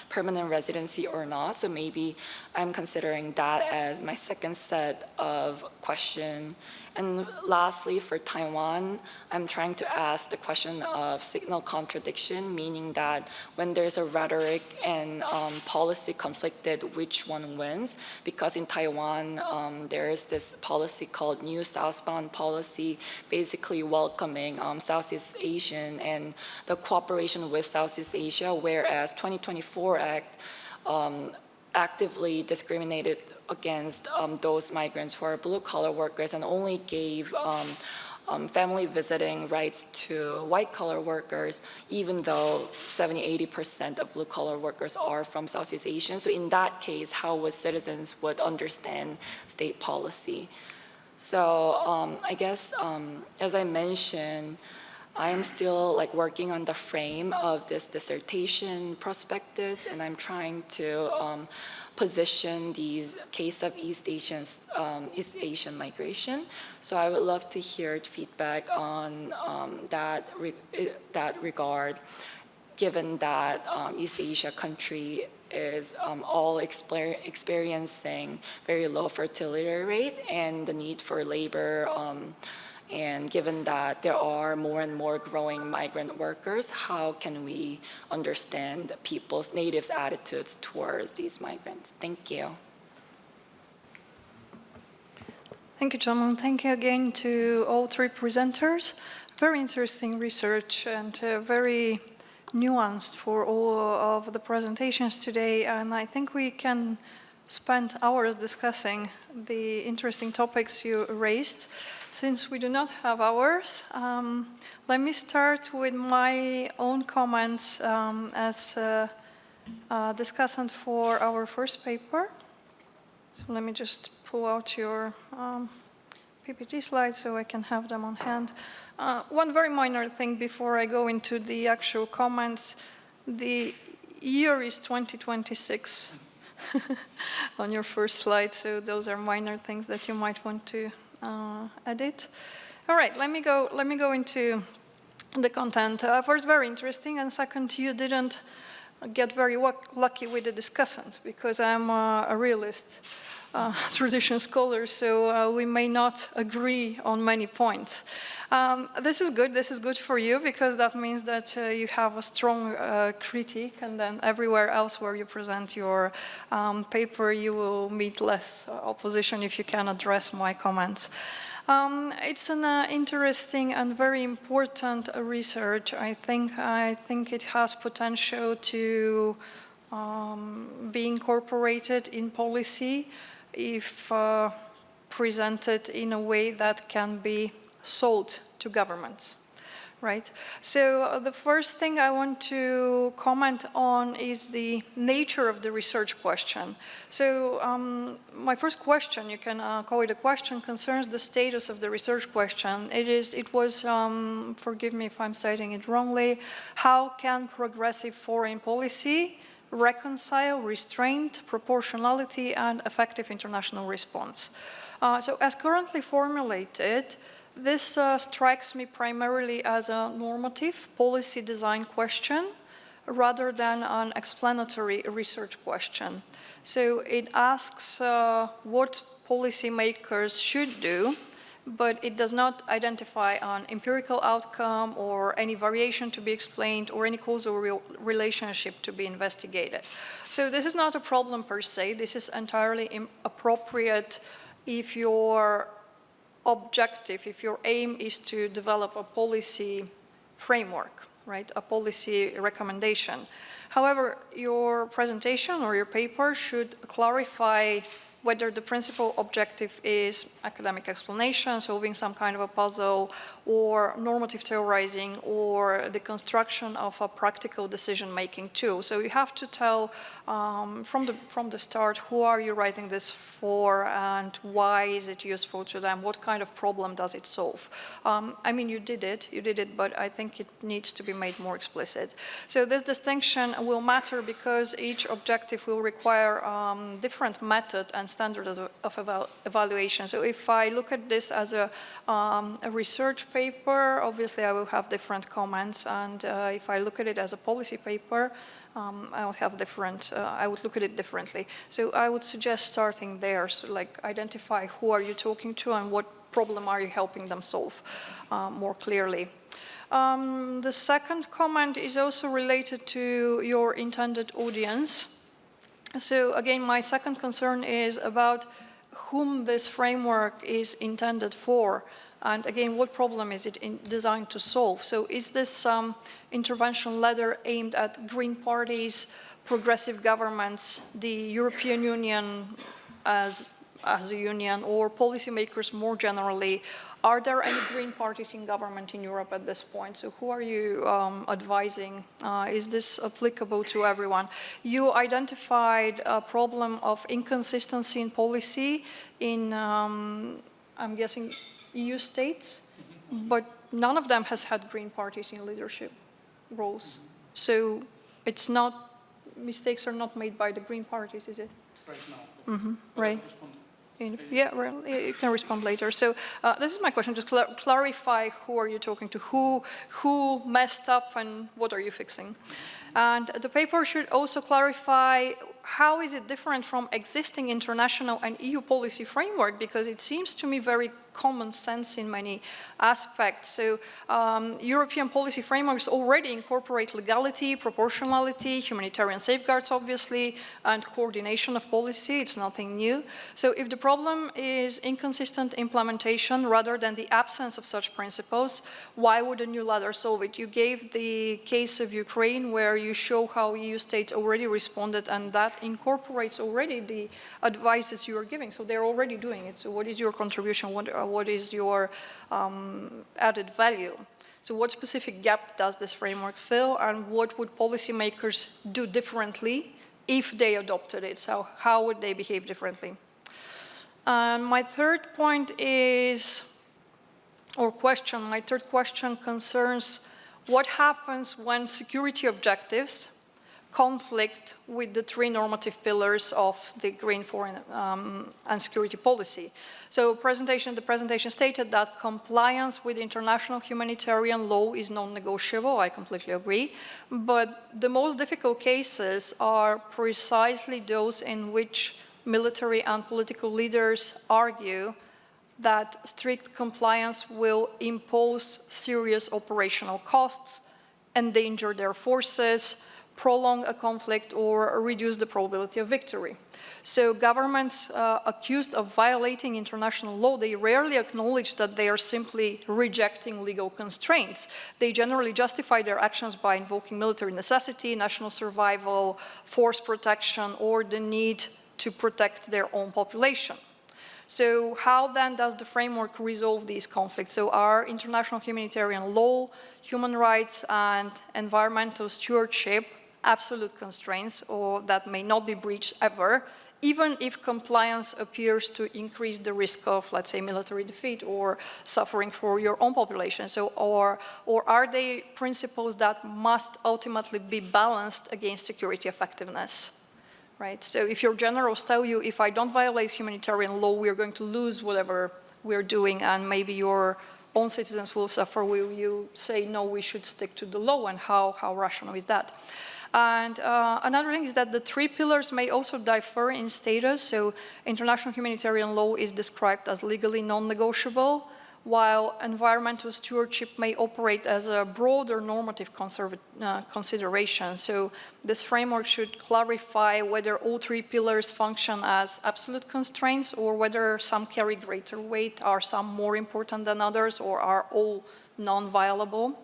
permanent residency or not. So maybe I'm considering that as my second set of question. And lastly, for Taiwan, I'm trying to ask the question of signal contradiction, meaning that when there's a rhetoric and policy conflicted, which one wins? Because in Taiwan, there is this policy called New Southbound Policy, basically welcoming Southeast Asian and the cooperation with Southeast Asia, whereas 2024 Act actively discriminated against those migrants who are blue-collar workers and only gave family visiting rights to white-collar workers, even though 70–80% of blue-collar workers are from Southeast Asian. So in that case, how would citizens would understand state policy? So I guess, as I mentioned, I am still working on the frame of this dissertation prospectus, and I'm trying to position these case of East Asian migration. So I would love to hear feedback on that regard, given that East Asia country is all experiencing very low fertility rate and the need for labor. And given that there are more and more growing migrant workers, how can we understand people's natives' attitudes towards these migrants? Thank you. Thank you, Jungman. Thank you again to all 3 presenters. Very interesting research and very nuanced for all of the presentations today. And I think we can spend hours discussing the interesting topics you raised. Since we do not have hours, let me start with my own comments as discussant for our first paper. So let me just pull out your PPT slides so I can have them on hand. One very minor thing before I go into the actual comments. The year is 2026 on your first slide, so those are minor things that you might want to edit. All right, let me go into the content. First, very interesting, and second, you didn't get very lucky with the discussant, because I'm a realist tradition scholar, so we may not agree on many points. This is good for you, because that means that you have a strong critique, and then everywhere else where you present your paper, you will meet less opposition if you can address my comments. It's an interesting and very important research. I think it has potential to be incorporated in policy if presented in a way that can be sold to governments, right? So the first thing I want to comment on is the nature of the research question. So my first question, you can call it a question, concerns the status of the research question. It was, forgive me if I'm citing it wrongly, how can progressive foreign policy reconcile restraint, proportionality, and effective international response? So as currently formulated, this strikes me primarily as a normative policy design question rather than an explanatory research question. So it asks what policymakers should do, but it does not identify an empirical outcome or any variation to be explained or any causal relationship to be investigated. So this is not a problem per se. This is entirely appropriate if your objective, if your aim is to develop a policy framework, right, a policy recommendation. However, your presentation or your paper should clarify whether the principal objective is academic explanation, solving some kind of a puzzle, or normative theorizing, or the construction of a practical decision-making tool. So you have to tell from the start, who are you writing this for, and why is it useful to them? What kind of problem does it solve? I mean, you did it, but I think it needs to be made more explicit. So this distinction will matter because each objective will require different method and standard of evaluation. So if I look at this as a research paper, obviously I will have different comments, and if I look at it as a policy paper, I would have different, I would look at it differently. So I would suggest starting there, so like identify who are you talking to and what problem are you helping them solve more clearly. The second comment is also related to your intended audience. So again, my second concern is about whom this framework is intended for. And again, what problem is it designed to solve? So is this intervention letter aimed at green parties, progressive governments, the European Union as a union, or policymakers more generally? Are there any green parties in government in Europe at this point? So who are you advising? Is this applicable to everyone? You identified a problem of inconsistency in policy in, I'm guessing, EU states, but none of them has had green parties in leadership roles. So it's not, mistakes are not made by the green parties, is it? Right now. Mm-hmm. Right. Yeah, well, you can respond later. So this is my question, just clarify who are you talking to, who messed up and what are you fixing? And the paper should also clarify how is it different from existing international and EU policy framework, because it seems to me very common sense in many aspects. So European policy frameworks already incorporate legality, proportionality, humanitarian safeguards, obviously, and coordination of policy. It's nothing new. So if the problem is inconsistent implementation rather than the absence of such principles, why would a new ladder solve it? You gave the case of Ukraine where you show how EU states already responded, and that incorporates already the advices you are giving. So they're already doing it. So what is your contribution? What is your added value? So what specific gap does this framework fill, and what would policymakers do differently if they adopted it? So how would they behave differently? My third point is, or question, my third question concerns what happens when security objectives conflict with the three normative pillars of the green foreign and security policy. So the presentation stated that compliance with international humanitarian law is non-negotiable. I completely agree. But the most difficult cases are precisely those in which military and political leaders argue that strict compliance will impose serious operational costs, endanger their forces, prolong a conflict, or reduce the probability of victory. So governments accused of violating international law, they rarely acknowledge that they are simply rejecting legal constraints. They generally justify their actions by invoking military necessity, national survival, force protection, or the need to protect their own population. So how then does the framework resolve these conflicts? So are international humanitarian law, human rights, and environmental stewardship absolute constraints, or that may not be breached ever, even if compliance appears to increase the risk of, let's say, military defeat or suffering for your own population? So, or are they principles that must ultimately be balanced against security effectiveness? Right? So if your generals tell you, if I don't violate humanitarian law, we're going to lose whatever we're doing, and maybe your own citizens will suffer, will you say, no, we should stick to the law, and how rational is that? And another thing is that the three pillars may also differ in status. So international humanitarian law is described as legally non-negotiable, while environmental stewardship may operate as a broader normative consideration. So this framework should clarify whether all three pillars function as absolute constraints, or whether some carry greater weight, are some more important than others, or are all non-violable.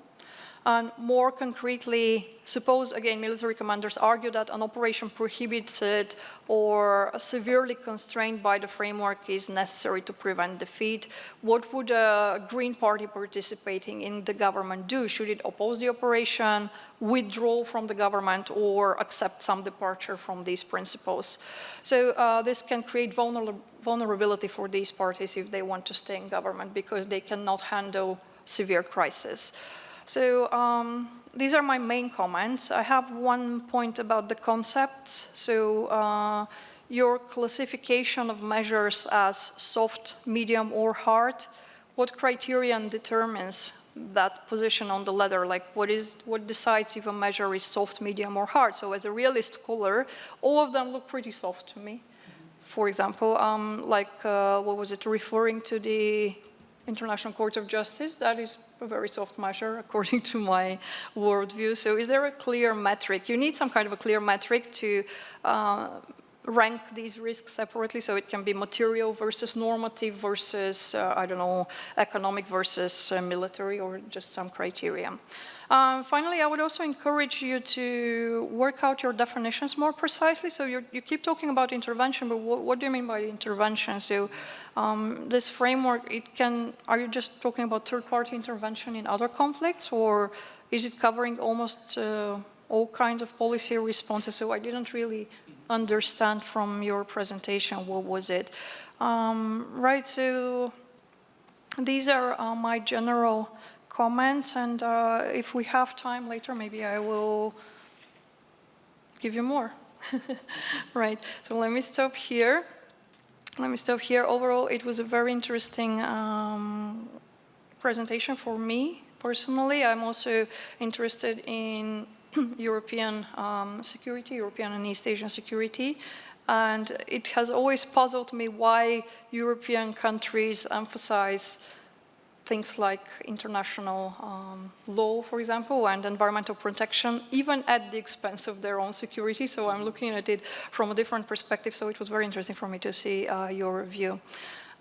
And more concretely, suppose, again, military commanders argue that an operation prohibited or severely constrained by the framework is necessary to prevent defeat. What would a Green Party participating in the government do? Should it oppose the operation, withdraw from the government, or accept some departure from these principles? So this can create vulnerability for these parties if they want to stay in government, because they cannot handle severe crisis. So these are my main comments. I have one point about the concepts. So your classification of measures as soft, medium, or hard, what criterion determines that position on the ladder? Like what decides if a measure is soft, medium, or hard? So as a realist scholar, all of them look pretty soft to me. For example, what was it, referring to the International Court of Justice? That is a very soft measure according to my worldview. So is there a clear metric? You need some kind of a clear metric to rank these risks separately, so it can be material versus normative versus, I don't know, economic versus military, or just some criteria. Finally, I would also encourage you to work out your definitions more precisely. So you keep talking about intervention, but what do you mean by intervention? So this framework, are you just talking about third-party intervention in other conflicts, or is it covering almost all kinds of policy responses? So I didn't really understand from your presentation, what was it? Right, so these are my general comments, and if we have time later, maybe I will give you more. Right, so let me stop here. Overall, it was a very interesting presentation for me personally. I'm also interested in European security, European and East Asian security. And it has always puzzled me why European countries emphasize things like international law, for example, and environmental protection, even at the expense of their own security. So I'm looking at it from a different perspective, so it was very interesting for me to see your view.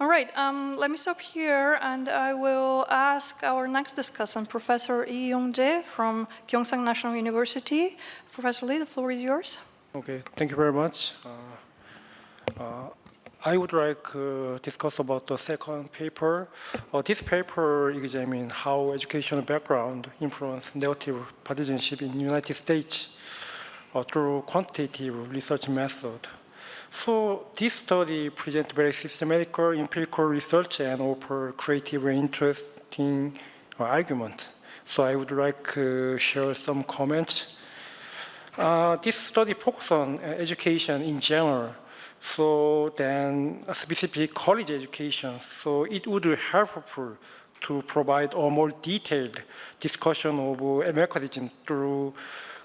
All right, let me stop here, and I will ask our next discussant, Professor Lee Young-jae from Gyeongsang National University. Professor Lee, the floor is yours. Okay, thank you very much. I would like to discuss about the second paper. This paper examines how educational background influence negative partisanship in the United States through quantitative research method. So this study presents very systematic empirical research and offer creative and interesting arguments. So I would like to share some comments. This study focuses on education in general. So then a specific college education. So it would be helpful to provide a more detailed discussion of Americanism through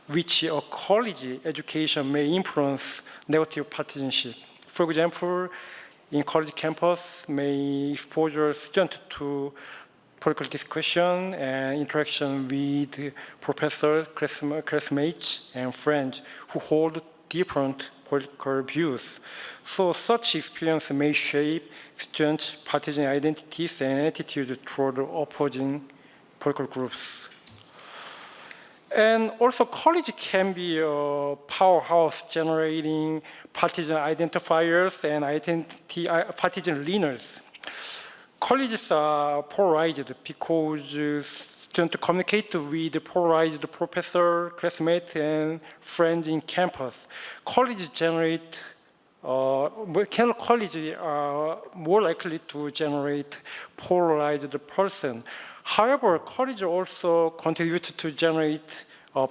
which a college education may influence negative partisanship. For example, in college campus may expose students to political discussion and interaction with professors, classmates, and friends who hold different political views. So such experience may shape students' partisan identities and attitudes toward opposing political groups. And also college can be a powerhouse generating partisan identifiers and partisan leaners. Colleges are polarized because students communicate with polarized professors, classmates, and friends in campus. Colleges are more likely to generate polarized person. However, college also contribute to generate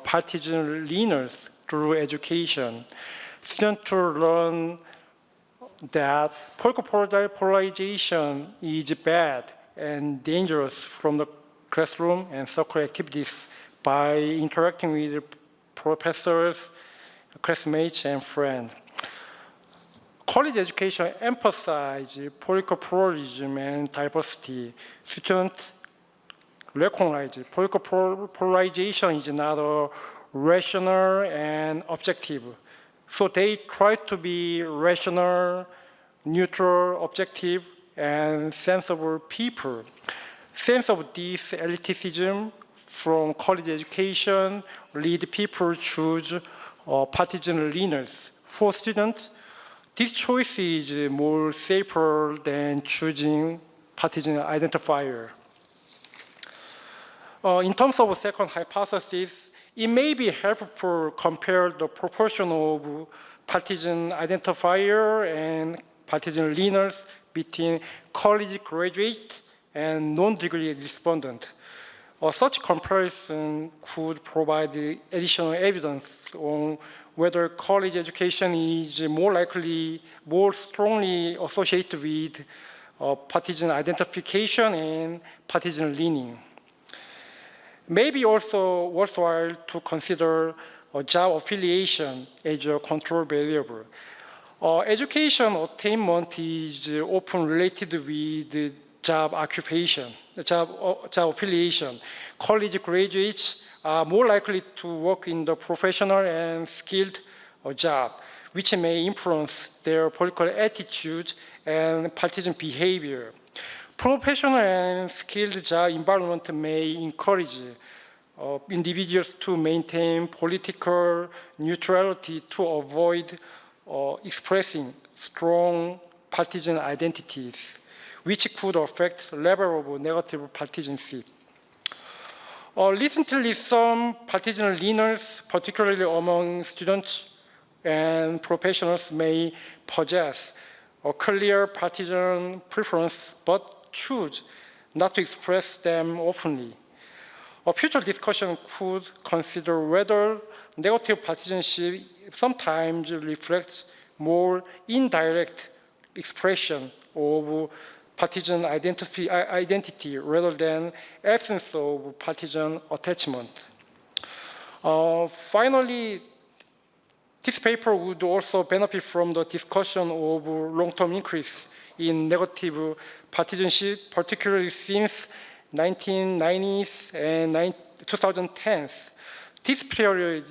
partisan leaners through education. Students learn that political polarization is bad and dangerous from the classroom and circle activities by interacting with professors, classmates, and friends. College education emphasizes political pluralism and diversity. Students recognize political polarization is not rational and objective. So they try to be rational, neutral, objective, and sensible people. Sense of this elitism from college education lead people to choose partisan leaners. For students, this choice is more safer than choosing partisan identifier. In terms of second hypothesis, it may be helpful to compare the proportion of partisan identifier and partisan leaners between college graduate and non-degree respondent. Such comparison could provide additional evidence on whether college education is more strongly associated with partisan identification and partisan leaning. Maybe also worthwhile to consider job affiliation as a control variable. Education attainment is often related with job occupation, job affiliation. College graduates are more likely to work in the professional and skilled job, which may influence their political attitude and partisan behavior. Professional and skilled job environment may encourage individuals to maintain political neutrality to avoid expressing strong partisan identities, which could affect the level of negative partisanship. Recently, some partisan leaners, particularly among students and professionals, may possess a clear partisan preference but choose not to express them openly. A future discussion could consider whether negative partisanship sometimes reflects more indirect expression of partisan identity rather than absence of partisan attachment. Finally, this paper would also benefit from the discussion of long-term increase in negative partisanship, particularly since 1990s and 2010s. This period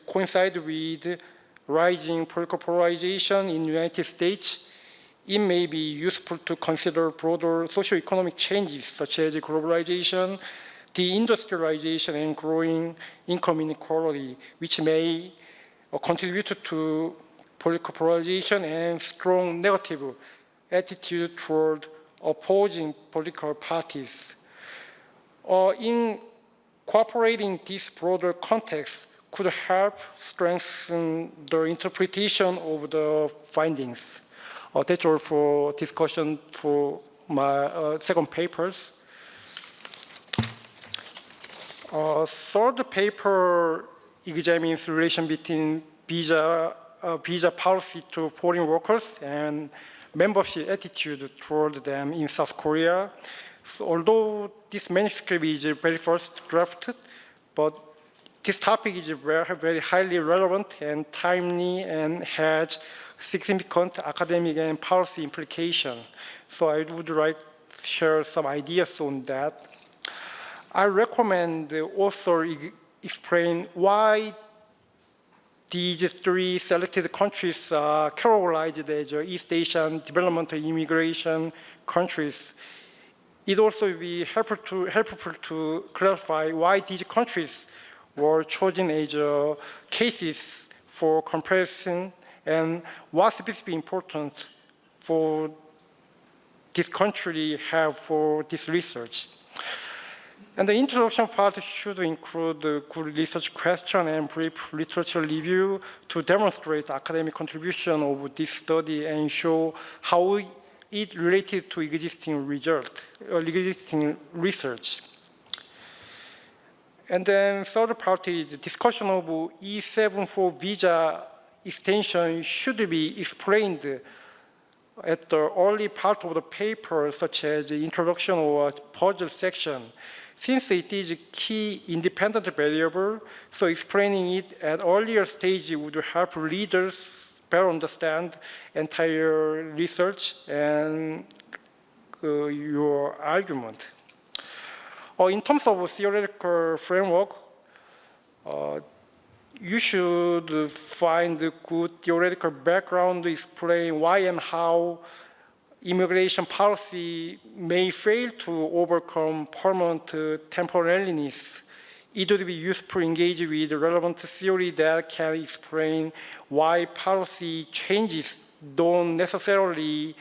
coincides with rising political polarization in the United States. It may be useful to consider broader socioeconomic changes such as globalization, deindustrialization, and growing income inequality, which may contribute to political polarization and strong negative attitude toward opposing political parties. Incorporating this broader context could help strengthen the interpretation of the findings. That's all for discussion for my second papers. Third paper examines the relation between visa policy to foreign workers and membership attitude toward them in South Korea. So although this manuscript is very first drafted, but this topic is very highly relevant and timely and has significant academic and policy implications. So I would like to share some ideas on that. I recommend the author explain why these three selected countries are categorized as East Asian development and immigration countries. It also would be helpful to clarify why these countries were chosen as cases for comparison and what specific importance for this country have for this research. And the introduction part should include good research question and brief literature review to demonstrate academic contribution of this study and show how it related to existing research. And then third part is the discussion of E-74 visa extension should be explained at the early part of the paper, such as the introduction or puzzle section. Since it is a key independent variable, so explaining it at earlier stage would help readers better understand entire research and your argument. In terms of theoretical framework, you should find a good theoretical background to explain why and how immigration policy may fail to overcome permanent temporariness. It would be useful to engage with relevant theory that can explain why policy changes don't necessarily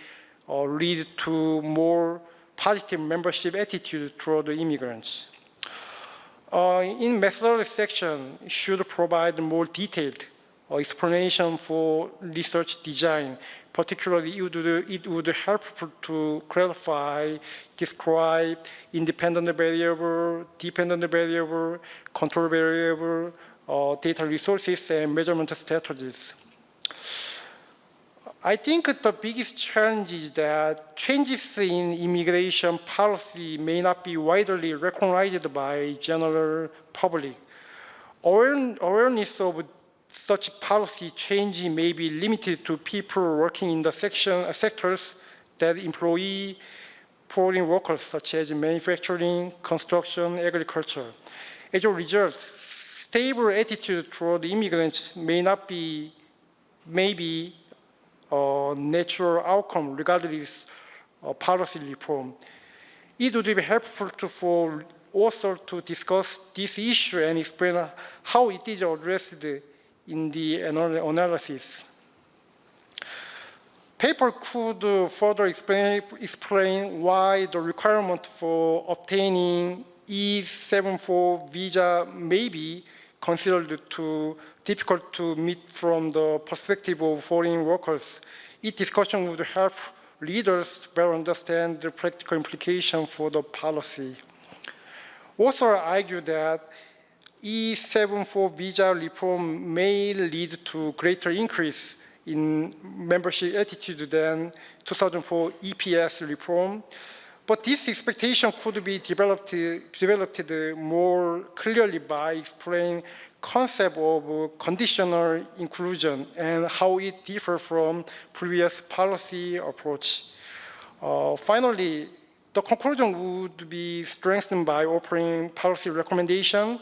lead to more positive membership attitude toward the immigrants. In methodology section, should provide more detailed explanation for research design. Particularly, it would help to clarify, describe independent variable, dependent variable, control variable, data resources, and measurement strategies. I think the biggest challenge is that changes in immigration policy may not be widely recognized by general public. Awareness of such policy change may be limited to people working in the sectors that employ foreign workers, such as manufacturing, construction, agriculture. As a result, stable attitude toward immigrants may be a natural outcome regardless of policy reform. It would be helpful for authors to discuss this issue and explain how it is addressed in the analysis. Paper could further explain why the requirement for obtaining E-74 visa may be considered too difficult to meet from the perspective of foreign workers. Its discussion would help readers better understand the practical implication for the policy. Authors argue that E-74 visa reform may lead to greater increase in membership attitude than 2004 EPS reform, but this expectation could be developed more clearly by explaining concept of conditional inclusion and how it differs from previous policy approach. Finally, the conclusion would be strengthened by offering policy recommendation,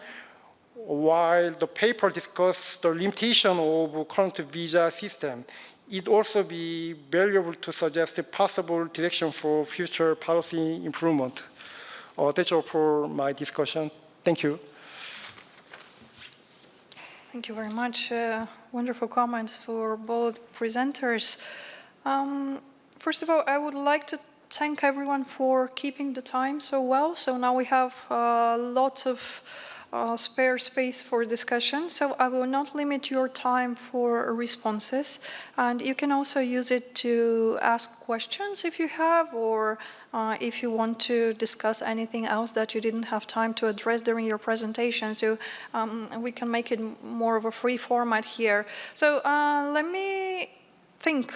while the paper discussed the limitation of current visa system. It also be valuable to suggest a possible direction for future policy improvement. That's all for my discussion. Thank you. Thank you very much. Wonderful comments for both presenters. First of all, I would like to thank everyone for keeping the time so well. So now we have lots of spare space for discussion. So I will not limit your time for responses. And you can also use it to ask questions if you have, or if you want to discuss anything else that you didn't have time to address during your presentation. So we can make it more of a free format here. So let me think.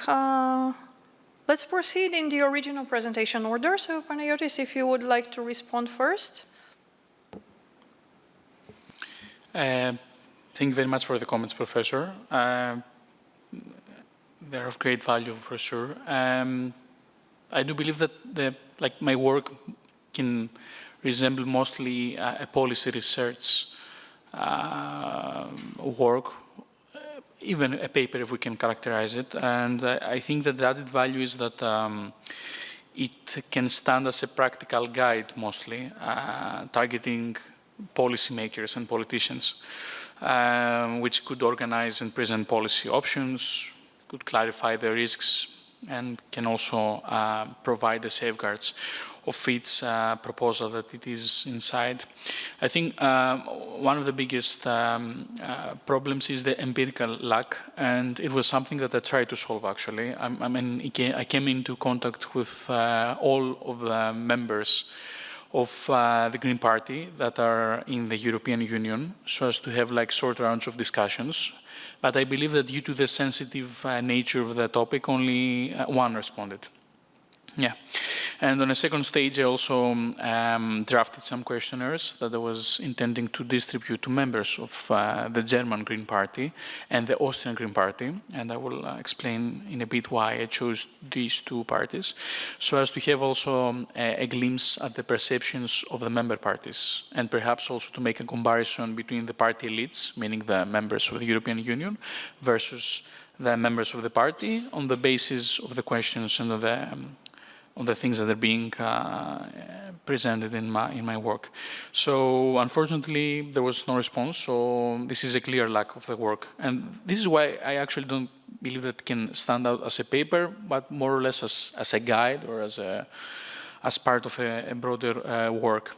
Let's proceed in the original presentation order. So Panayotis, if you would like to respond first. Thank you very much for the comments, Professor. They're of great value for sure. I do believe that my work can resemble mostly a policy research work, even a paper if we can characterize it. And I think that the added value is that it can stand as a practical guide mostly, targeting policymakers and politicians, which could organize and present policy options, could clarify the risks, and can also provide the safeguards of its proposal that it is inside. I think one of the biggest problems is the empirical lack, and it was something that I tried to solve actually. I came into contact with all of the members of the Green Party that are in the European Union, so as to have short rounds of discussions. But I believe that due to the sensitive nature of the topic, only one responded. Yeah, and on a second stage, I also drafted some questionnaires that I was intending to distribute to members of the German Green Party and the Austrian Green Party, and I will explain in a bit why I chose these two parties, so as to have also a glimpse at the perceptions of the member parties, and perhaps also to make a comparison between the party elites, meaning the members of the European Union, versus the members of the party on the basis of the questions and of the things that are being presented in my work. So unfortunately, there was no response, so this is a clear lack of the work. And this is why I actually don't believe that it can stand out as a paper, but more or less as a guide or as part of a broader work.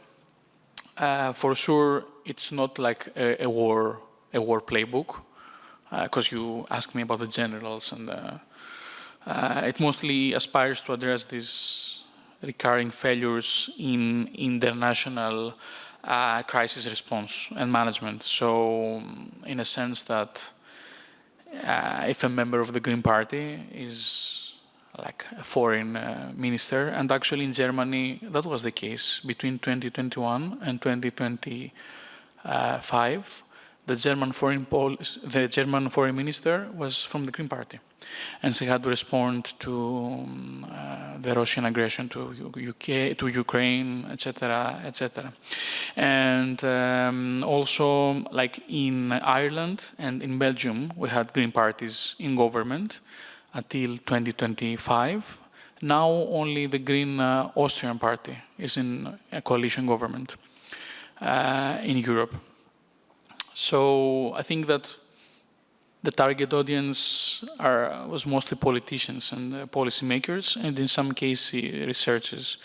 For sure, it's not like a war playbook, because you asked me about the generals, and it mostly aspires to address these recurring failures in international crisis response and management. So in a sense that if a member of the Green Party is like a foreign minister, and actually in Germany that was the case between 2021 and 2025, the German foreign minister was from the Green Party, and she had to respond to the Russian aggression to Ukraine, etc., etc. And also, like in Ireland and in Belgium, we had Green parties in government until 2025. Now only the Green Austrian Party is in a coalition government in Europe. So I think that the target audience was mostly politicians and policymakers, and in some cases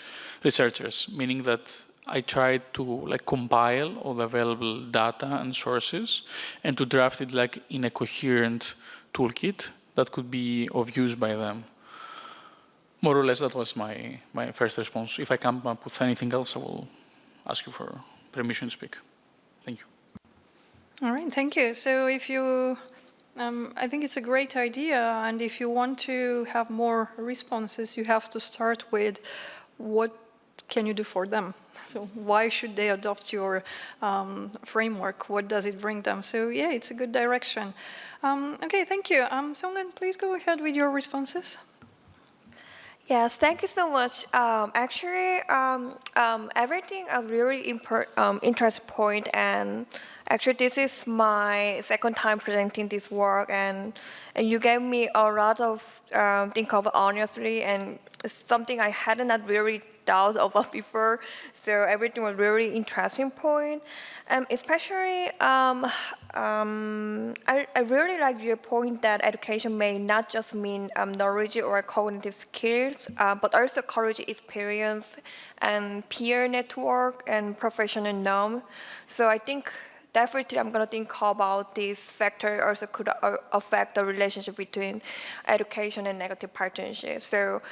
researchers, meaning that I tried to compile all the available data and sources and to draft it in a coherent toolkit that could be of use by them. More or less, that was my first response. If I come up with anything else, I will ask you for permission to speak. Thank you. All right, thank you. So if you, I think it's a great idea, and if you want to have more responses, you have to start with what can you do for them? So why should they adopt your framework? What does it bring them? So yeah, it's a good direction. Okay, thank you. Songan, please go ahead with your responses. Yes, thank you so much. Actually, everything a really interest point, and actually this is my second time presenting this work, and you gave me a lot of think of honestly, and it's something I hadn't really doubts about before. So everything was really interesting point. Especially, I really like your point that education may not just mean knowledge or cognitive skills, but also college experience and peer network and professional norm. So I think definitely I'm going to think about this factor also could affect the relationship between education and negative partnership. So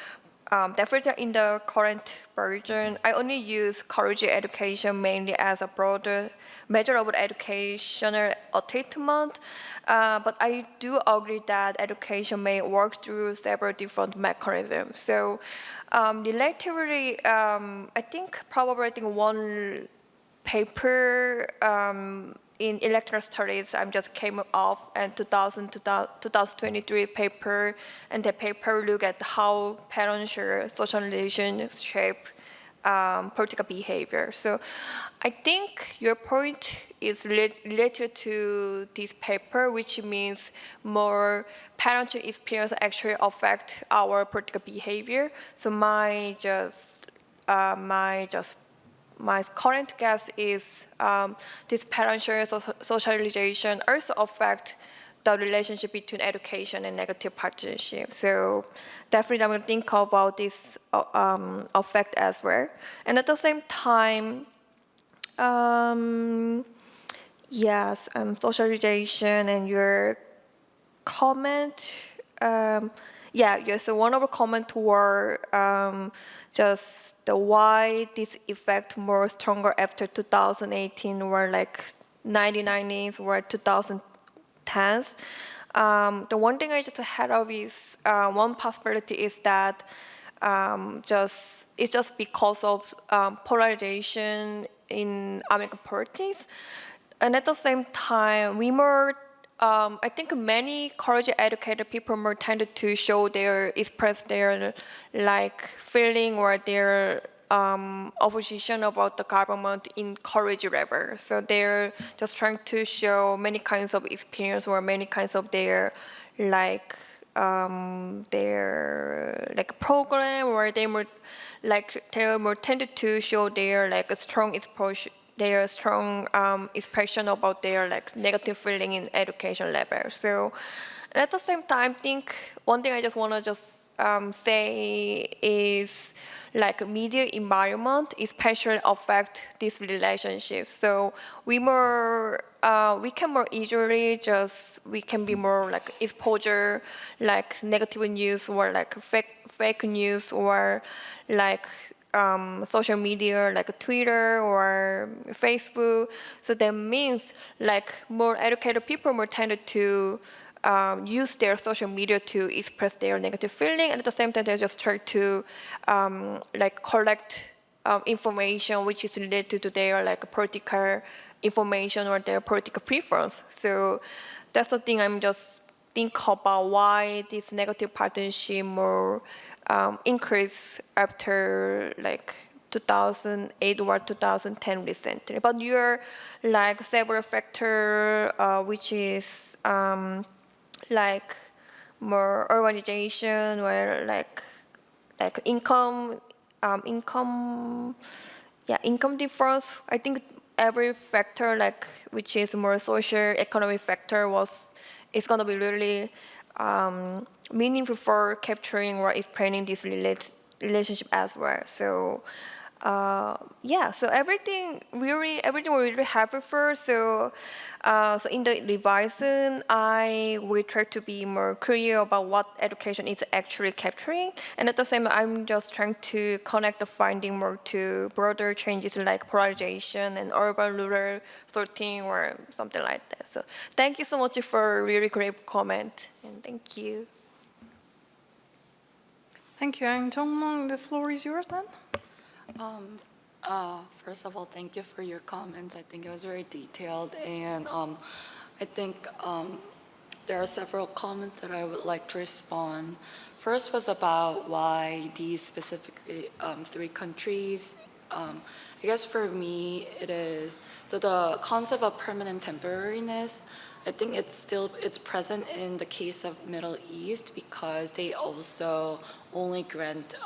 definitely in the current version, I only use college education mainly as a broader measure of educational attainment, but I do agree that education may work through several different mechanisms. So relatively, I think one paper in electoral studies I just came off in 2023 paper, and the paper look at how parental socialization shape political behavior. So I think your point is related to this paper, which means more parental experience actually affect our political behavior. So my current guess is this parental socialization also affect the relationship between education and negative partnership. So definitely I'm going to think about this effect as well. And at the same time, yes, socialization and your comment, so one of the comment were just the why this effect more stronger after 2018 or like 1990s or 2010s. The one thing I just had of is one possibility is that it's just because of polarization in American politics, and at the same time we more I think many college-educated people more tended to express their like feeling or their opposition about the government in college level. So they're just trying to show many kinds of experience or many kinds of their program, or they're more tended to show their like a strong exposure. Their strong expression about their like negative feeling in education level. So at the same time, I think one thing I just want to say is like media environment especially affect this relationship. So we can more easily we can be more like exposure like negative news or like fake news or like social media like Twitter or Facebook. So that means like more educated people more tended to use their social media to express their negative feeling, and at the same time they just try to like collect information which is related to their like political information or their political preference. So that's the thing I'm just think about why this negative partnership more increase after like 2008 or 2010 recently. But you're like several factor which is like more urbanization or like income difference. I think every factor like which is more social economic factor is going to be really meaningful for capturing or explaining this relationship as well. So so everything was really happy for. So in the revision, I will try to be more clear about what education is actually capturing, and at the same time, I'm just trying to connect the finding more to broader changes like polarization and urban-rural sorting or something like that. So thank you so much for a really great comment, and thank you. Thank you. And Jongmong, the floor is yours then. First of all, thank you for your comments. I think it was very detailed, and I think there are several comments that I would like to respond. First was about why these specifically 3 countries. I guess for me it is, so the concept of permanent temporariness, I think it's present in the case of Middle East because they also only grant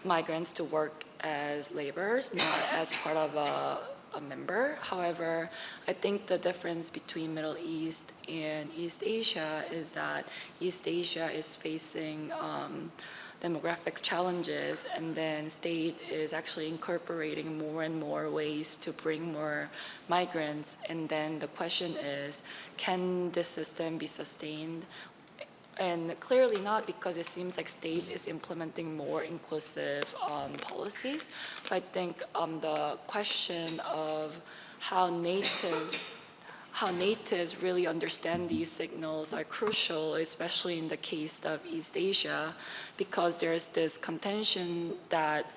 migrants to work as laborers, not as part of a member. However, I think the difference between Middle East and East Asia is that East Asia is facing demographics challenges, and then state is actually incorporating more and more ways to bring more migrants. And then the question is, can this system be sustained? And clearly not, because it seems like state is implementing more inclusive policies. So I think the question of how natives really understand these signals are crucial, especially in the case of East Asia, because there's this contention that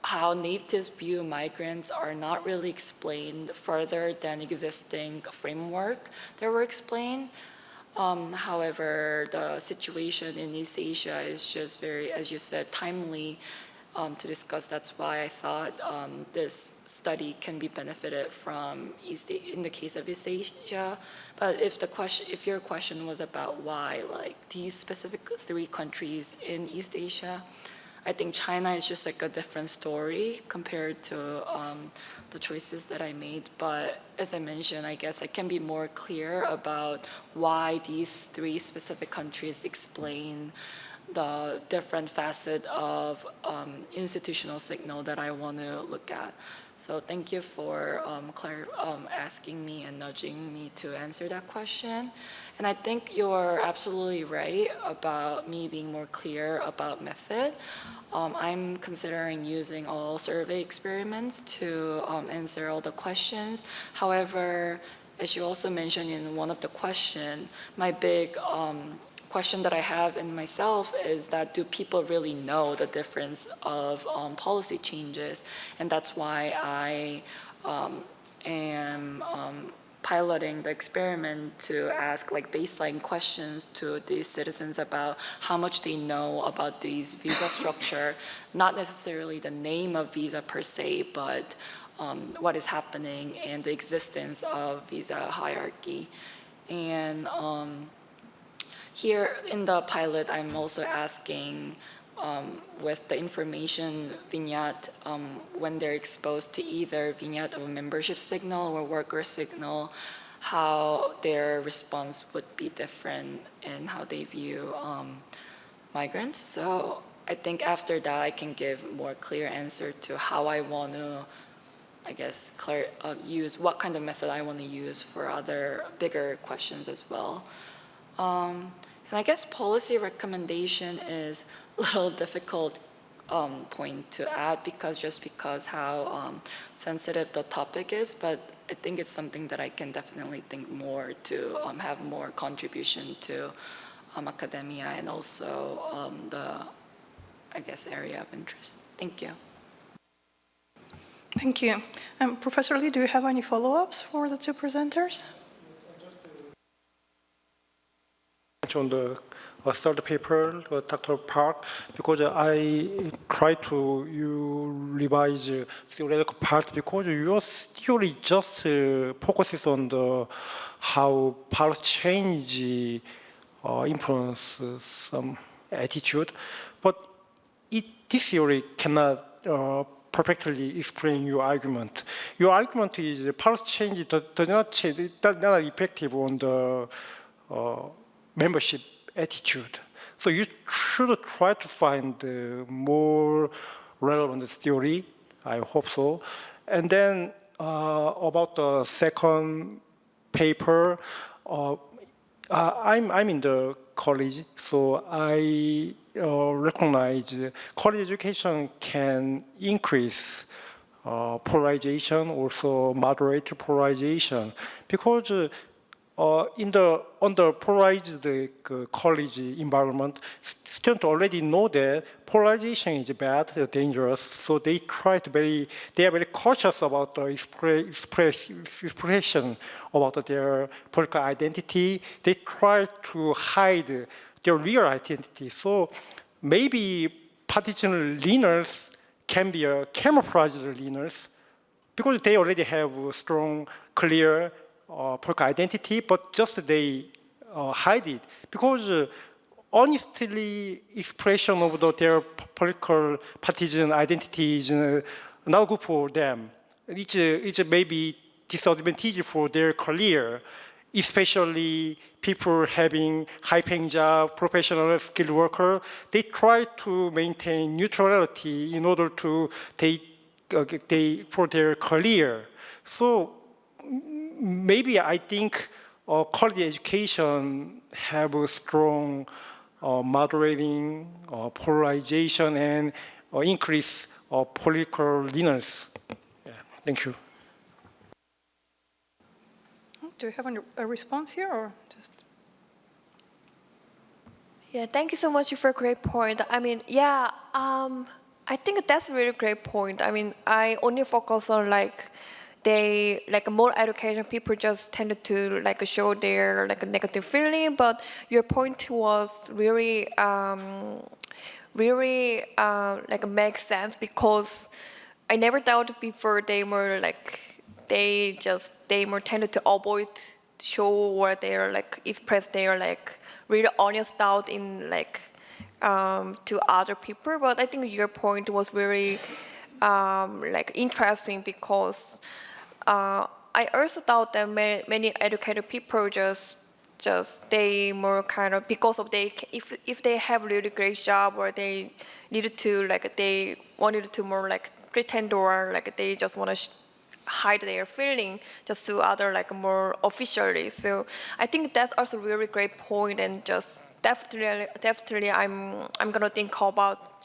how natives view migrants are not really explained further than existing framework that were explained. However, the situation in East Asia is just very, as you said, timely to discuss. That's why I thought this study can be benefited from in the case of East Asia. But if your question was about why these specific 3 countries in East Asia, I think China is just a different story compared to the choices that I made. But as I mentioned, I guess I can be more clear about why these 3 specific countries explain the different facet of institutional signal that I want to look at. So thank you for asking me and nudging me to answer that question. And I think you're absolutely right about me being more clear about method. I'm considering using all survey experiments to answer all the questions. However, as you also mentioned in one of the questions, my big question that I have in myself is that do people really know the difference of policy changes? And that's why I am piloting the experiment to ask baseline questions to these citizens about how much they know about these visa structure, not necessarily the name of visa per se, but what is happening and the existence of visa hierarchy. And here in the pilot, I'm also asking with the information vignette, when they're exposed to either vignette of a membership signal or worker signal, how their response would be different and how they view migrants. So I think after that, I can give more clear answer to how I want to, I guess, use what kind of method I want to use for other bigger questions as well. And I guess policy recommendation is a little difficult point to add because how sensitive the topic is, but I think it's something that I can definitely think more to have more contribution to academia and also the, I guess, area of interest. Thank you. Thank you. Professor Lee, do you have any follow-ups for the 2 presenters? On the third paper, Dr. Park, because I try to revise theoretical part because your theory just focuses on the how policy change influences some attitude, but this theory cannot perfectly explain your argument. Your argument is policy change does not effective on the membership attitude. So you should try to find more relevant theory. I hope so. And then about the second paper, I'm in the college, so I recognize college education can increase polarization, also moderate polarization, because on the polarized college environment, students already know that polarization is bad, dangerous. So they are very cautious about the expression about their political identity. They try to hide their real identity. So maybe partisan leaners can be a camouflaged leaners because they already have a strong, clear political identity, but just they hide it. Because honestly expression of their political partisan identities not good for them. It's maybe disadvantage for their career, especially people having high-paying job, professional skilled worker. They try to maintain neutrality in order to for their career. So maybe I think college education have a strong moderating, polarization, and increase political leanings. Yeah, thank you. Do you have a response here, or just? Yeah, thank you so much for a great point. I mean, yeah, I think that's a really great point. I mean, I only focus on more educated people just tended to show their negative feeling, but your point was really makes sense, because I never thought before they more tended to avoid show or they're express their really honest doubt in to other people. But I think your point was very interesting, because I also thought that many educated people just they more kind of, because of if they have really great job, or they needed to they wanted to more pretend, or they just want to hide their feeling just to other more officially. So I think that's also a really great point, and just definitely I'm gonna think about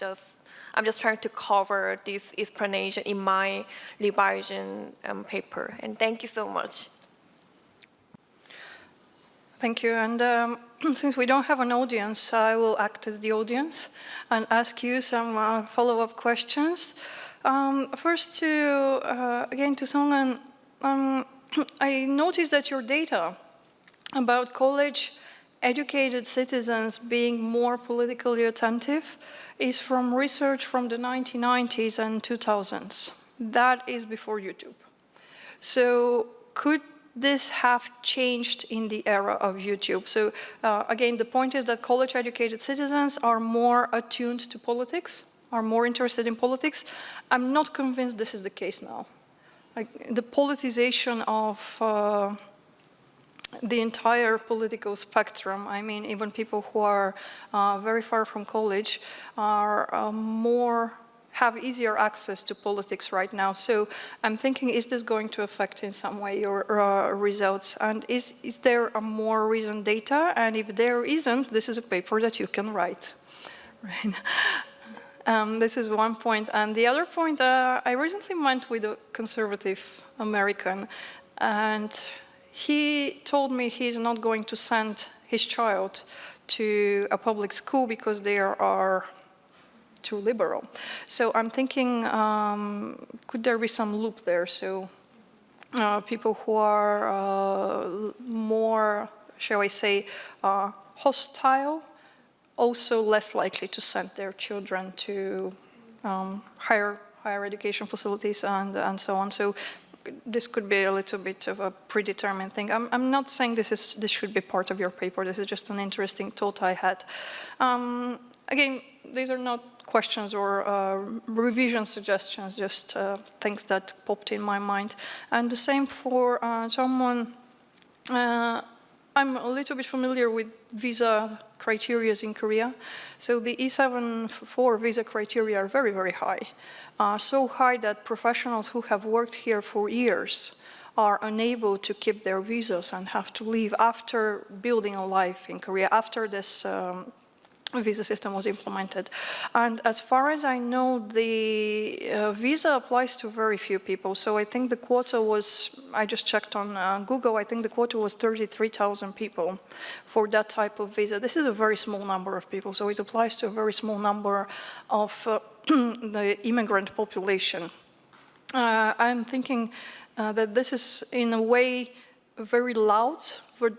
I'm just trying to cover this explanation in my revision paper. And thank you so much. Thank you. And since we don't have an audience, I will act as the audience and ask you some follow-up questions. First, again to Songan, I noticed that your data about college-educated citizens being more politically attentive is from research from the 1990s and 2000s. That is before YouTube. So could this have changed in the era of YouTube? So again, the point is that college-educated citizens are more attuned to politics, are more interested in politics. I'm not convinced this is the case now. The politicization of the entire political spectrum, I mean, even people who are very far from college are have easier access to politics right now. So I'm thinking, is this going to affect in some way your results? And is there a more recent data? And if there isn't, this is a paper that you can write. Right? This is one point. And the other point, I recently went with a conservative American, and he told me he's not going to send his child to a public school because they are too liberal. So I'm thinking, could there be some loop there? So people who are more, shall I say, hostile, also less likely to send their children to higher education facilities and so on. So this could be a little bit of a predetermined thing. I'm not saying this should be part of your paper. This is just an interesting thought I had. Again, these are not questions or revision suggestions, just things that popped in my mind. And the same for someone, I'm a little bit familiar with visa criteria in Korea. So the E7-4 visa criteria are very, very high. So high that professionals who have worked here for years are unable to keep their visas and have to leave after building a life in Korea, after this visa system was implemented. And as far as I know, the visa applies to very few people. So I think the quota was, I just checked on Google, I think the quota was 33,000 people for that type of visa. This is a very small number of people, so it applies to a very small number of the immigrant population. I'm thinking that this is, in a way, very loud, for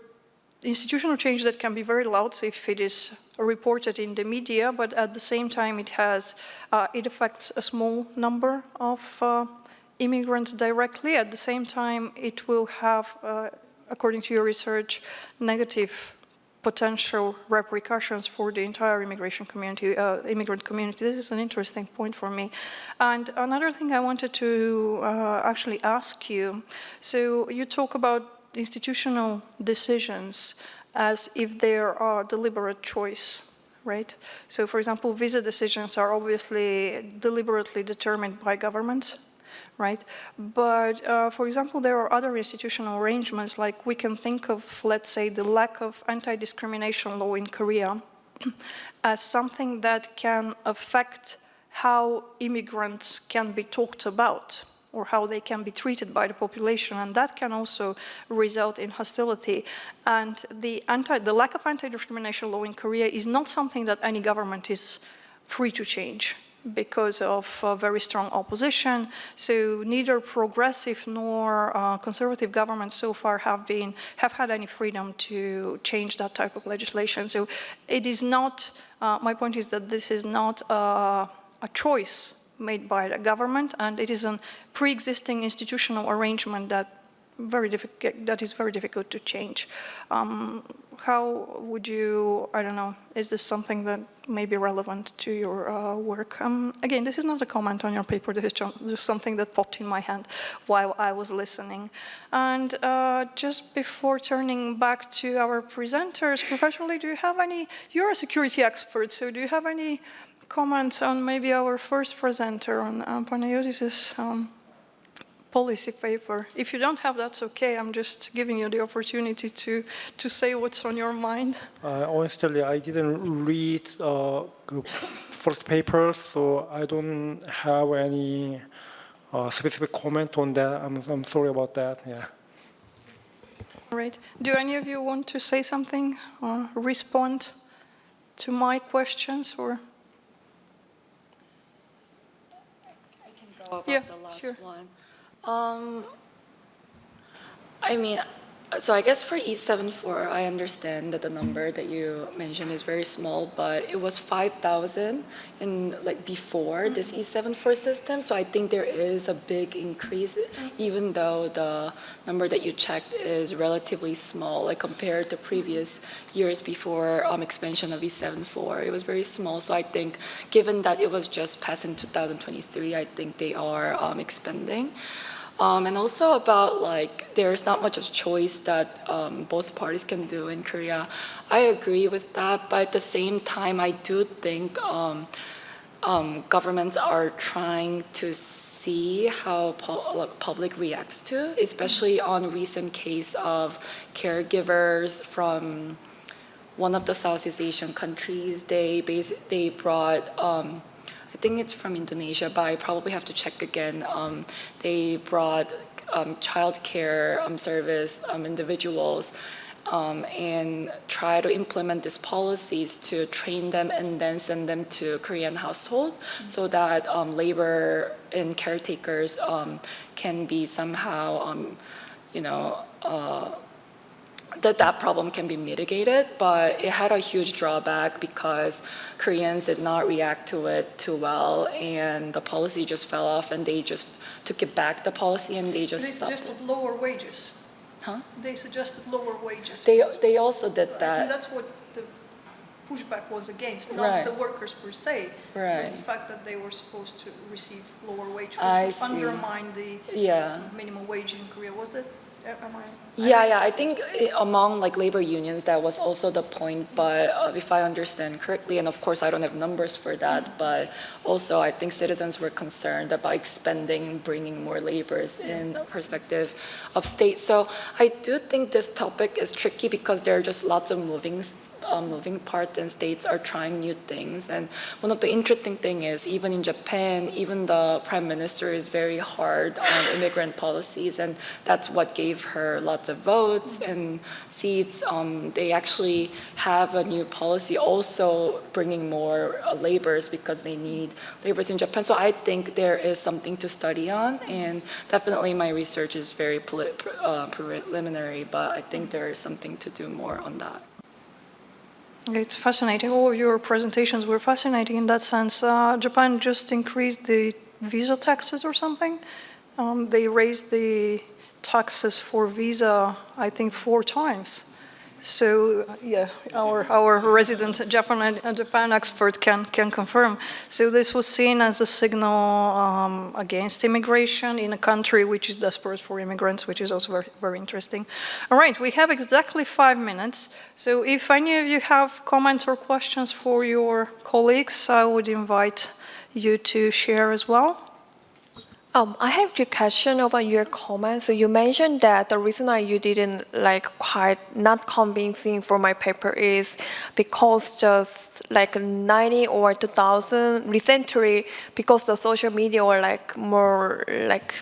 institutional change that can be very loud if it is reported in the media, but at the same time it affects a small number of immigrants directly. At the same time, it will have, according to your research, negative potential repercussions for the entire immigration community, immigrant community. This is an interesting point for me. And another thing I wanted to actually ask you, so you talk about institutional decisions as if there are deliberate choice, right? So for example, visa decisions are obviously deliberately determined by governments, right? But for example, there are other institutional arrangements, like we can think of, let's say, the lack of anti-discrimination law in Korea as something that can affect how immigrants can be talked about or how they can be treated by the population, and that can also result in hostility. And the lack of anti-discrimination law in Korea is not something that any government is free to change, because of very strong opposition. So neither progressive nor conservative governments so far have had any freedom to change that type of legislation. So it is not, my point is that this is not a choice made by the government, and it is a pre-existing institutional arrangement that is very difficult to change. How would you, I don't know, is this something that may be relevant to your work? Again, this is not a comment on your paper, this is just something that popped in my hand while I was listening. And just before turning back to our presenters, professionally, do you have any, you're a security expert, so do you have any comments on maybe our first presenter, on Panayotis's policy paper? If you don't have, that's okay. I'm just giving you the opportunity to say what's on your mind. Honestly, I didn't read the first paper, so I don't have any specific comment on that. I'm sorry about that. Yeah. All right. Do any of you want to say something or respond to my questions, or? I can go about Yeah, the last sure. one. I mean, so I guess for E74, I understand that the number that you mentioned is very small, but it was 5,000 in like before this E74 system. So I think there is a big increase, even though the number that you checked is relatively small, like compared to previous years before expansion of E74. It was very small. So I think, given that it was just passed in 2023, I think they are expanding. And also about like there's not much of choice that both parties can do in Korea. I agree with that, but at the same time, I do think governments are trying to see how public reacts to, especially on recent case of caregivers from one of the Southeast Asian countries. They brought. I think it's from Indonesia, but I probably have to check again. They brought child care service individuals and try to implement these policies to train them and then send them to Korean household so that labor and caretakers can be somehow, that problem can be mitigated, but it had a huge drawback because Koreans did not react to it too well, and the policy just fell off, and they just took it back, the policy, and they just stopped. They suggested lower wages. Huh? They suggested lower wages. They also did that. And that's what the pushback was against, not Right. the workers per se, Right. but the fact that they were supposed to receive lower wage, which I would see. undermine the minimum wage in Korea. Was it? Am I? I think among like labor unions, that was also the point, but if I understand correctly, and of course I don't have numbers for that, but also I think citizens were concerned about expanding, bringing more laborers in perspective of states. So I do think this topic is tricky because there are just lots of moving parts, and states are trying new things. And one of the interesting thing is, even in Japan, even the prime minister is very hard on immigrant policies, and that's what gave her lots of votes and seats. They actually have a new policy also bringing more laborers because they need laborers in Japan. So I think there is something to study on, and definitely my research is very preliminary, but I think there is something to do more on that. It's fascinating. All of your presentations were fascinating in that sense. Japan just increased the visa taxes or something. They raised the taxes for visa, I think, 4 times So yeah, our resident Japan expert can confirm. So this was seen as a signal against immigration in a country which is desperate for immigrants, which is also very, very interesting. All right, we have exactly 5 minutes. So if any of you have comments or questions for your colleagues, I would invite you to share as well. I have a question about your comment. So you mentioned that the reason why you didn't quite not convincing for my paper is because just 90 or 2000 recently, because the social media or more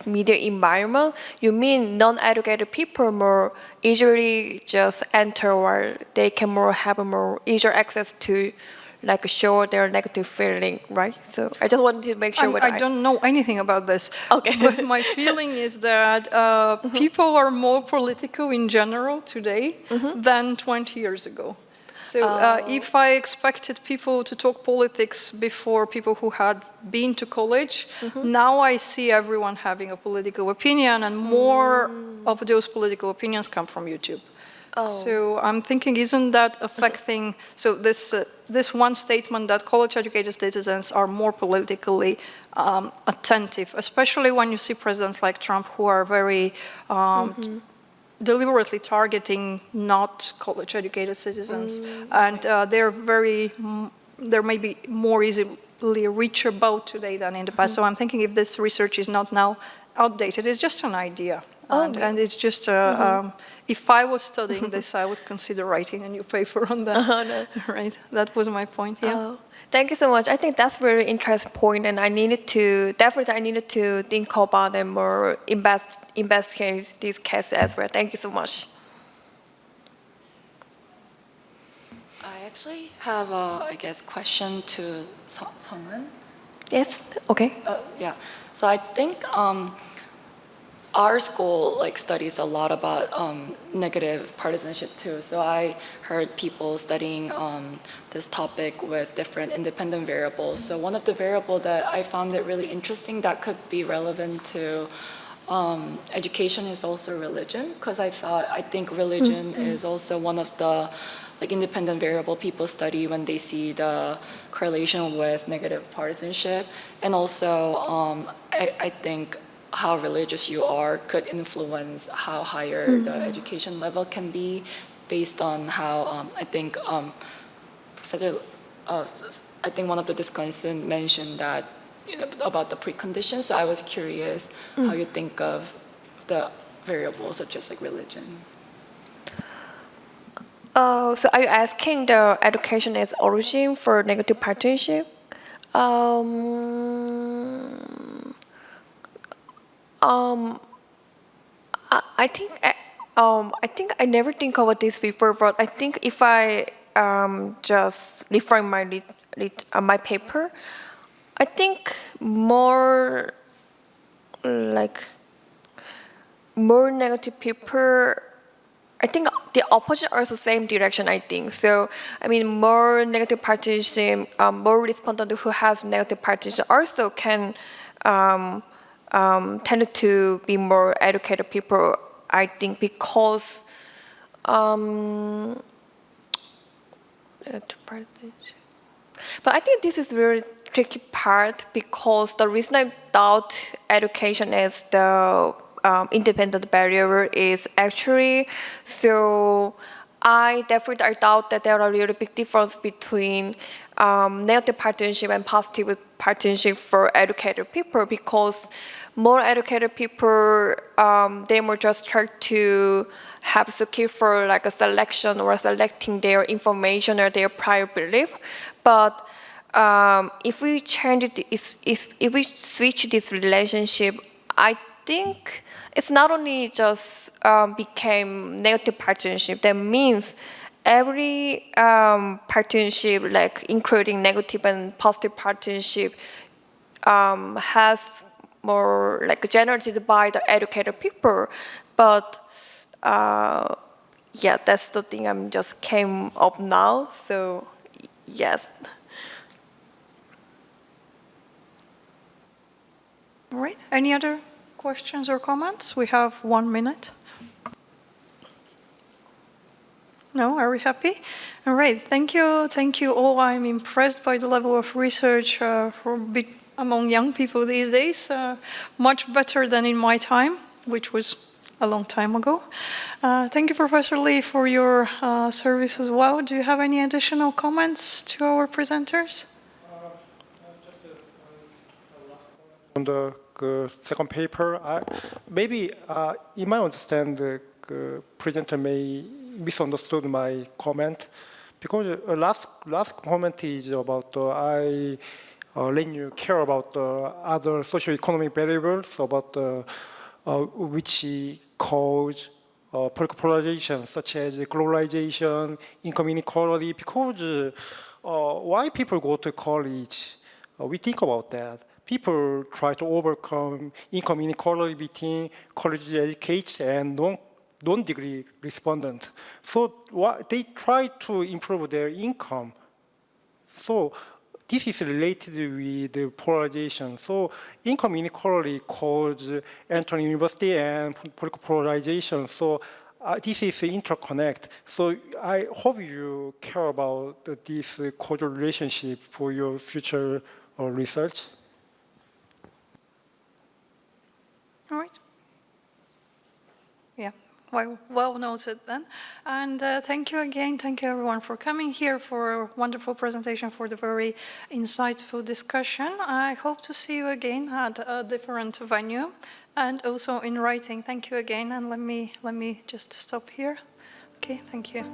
media environment, you mean non-educated people more easily just enter, or they can more have a more easier access to show their negative feeling, right? So I just wanted to make sure. I don't know anything about this. Okay. But my feeling is that people are more political in general today than 20 years ago. So if I expected people to talk politics before people who had been to college, now I see everyone having a political opinion, and more of those political opinions come from YouTube. So I'm thinking, isn't that affecting, so this one statement that college-educated citizens are more politically attentive, especially when you see presidents like Trump who are very deliberately targeting not college-educated citizens, and they're maybe more easily reachable today than in the past. So I'm thinking if this research is not now outdated, it's just an idea. And it's just, if I was studying this, I would consider writing a new paper on that. No. Right, that was my point, yeah. Thank you so much. I think that's a very interesting point, and I needed to think about and more investigate these cases as well. Thank you so much. I actually have a, question to Sung-eun. Yes, okay. Yeah, so I think our school studies a lot about negative partisanship too. So I heard people studying this topic with different independent variables. So one of the variables that I found it really interesting that could be relevant to education is also religion, because I think religion is also one of the independent variable people study when they see the correlation with negative partisanship. And also, I think how religious you are could influence how higher the education level can be, based on how I think I think one of the discussants mentioned that about the preconditions. So I was curious how you think of the variables such as religion. So are you asking the education as origin for negative partisanship? I think I never think about this before, but I think if I just refer my paper, I think more negative people. I think the opposite are the same direction, I think. So, I mean, more negative partisanship, more respondent who has negative partisanship also can tend to be more educated people, I think, because but I think this is very tricky part, because the reason I doubt education as the independent barrier is actually, so I definitely doubt that there are really big difference between negative partisanship and positive partisanship for educated people, because more educated people, they more just try to have skill for a selection or selecting their information or their prior belief. But if we change it, if we switch this relationship, I think it's not only just became negative partisanship. That means every partisanship, including negative and positive partisanship, has more generated by the educated people. But yeah, that's the thing I'm just came up now. So yes. All right, any other questions or comments? We have 1 minute. No, very happy. All right, thank you all. I'm impressed by the level of research among young people these days, much better than in my time, which was a long time ago. Thank you, Professor Lee, for your service as well. Do you have any additional comments to our presenters? On the second paper, maybe in my understanding, the presenter may misunderstood my comment, because last comment is about let you care about other socio-economic variables about which cause political polarization, such as globalization, income inequality. Because why people go to college? We think about that. People try to overcome income inequality between college educated and non-degree respondents. So they try to improve their income. So this is related with the polarization. So income inequality causes entering university and political polarization. So this is interconnect. So I hope you care about this causal relationship for your future research. All right. Yeah, well noted then. And thank you again. Thank you everyone for coming here, for a wonderful presentation, for the very insightful discussion. I hope to see you again at a different venue and also in writing. Thank you again. And let me just stop here. Okay, thank you.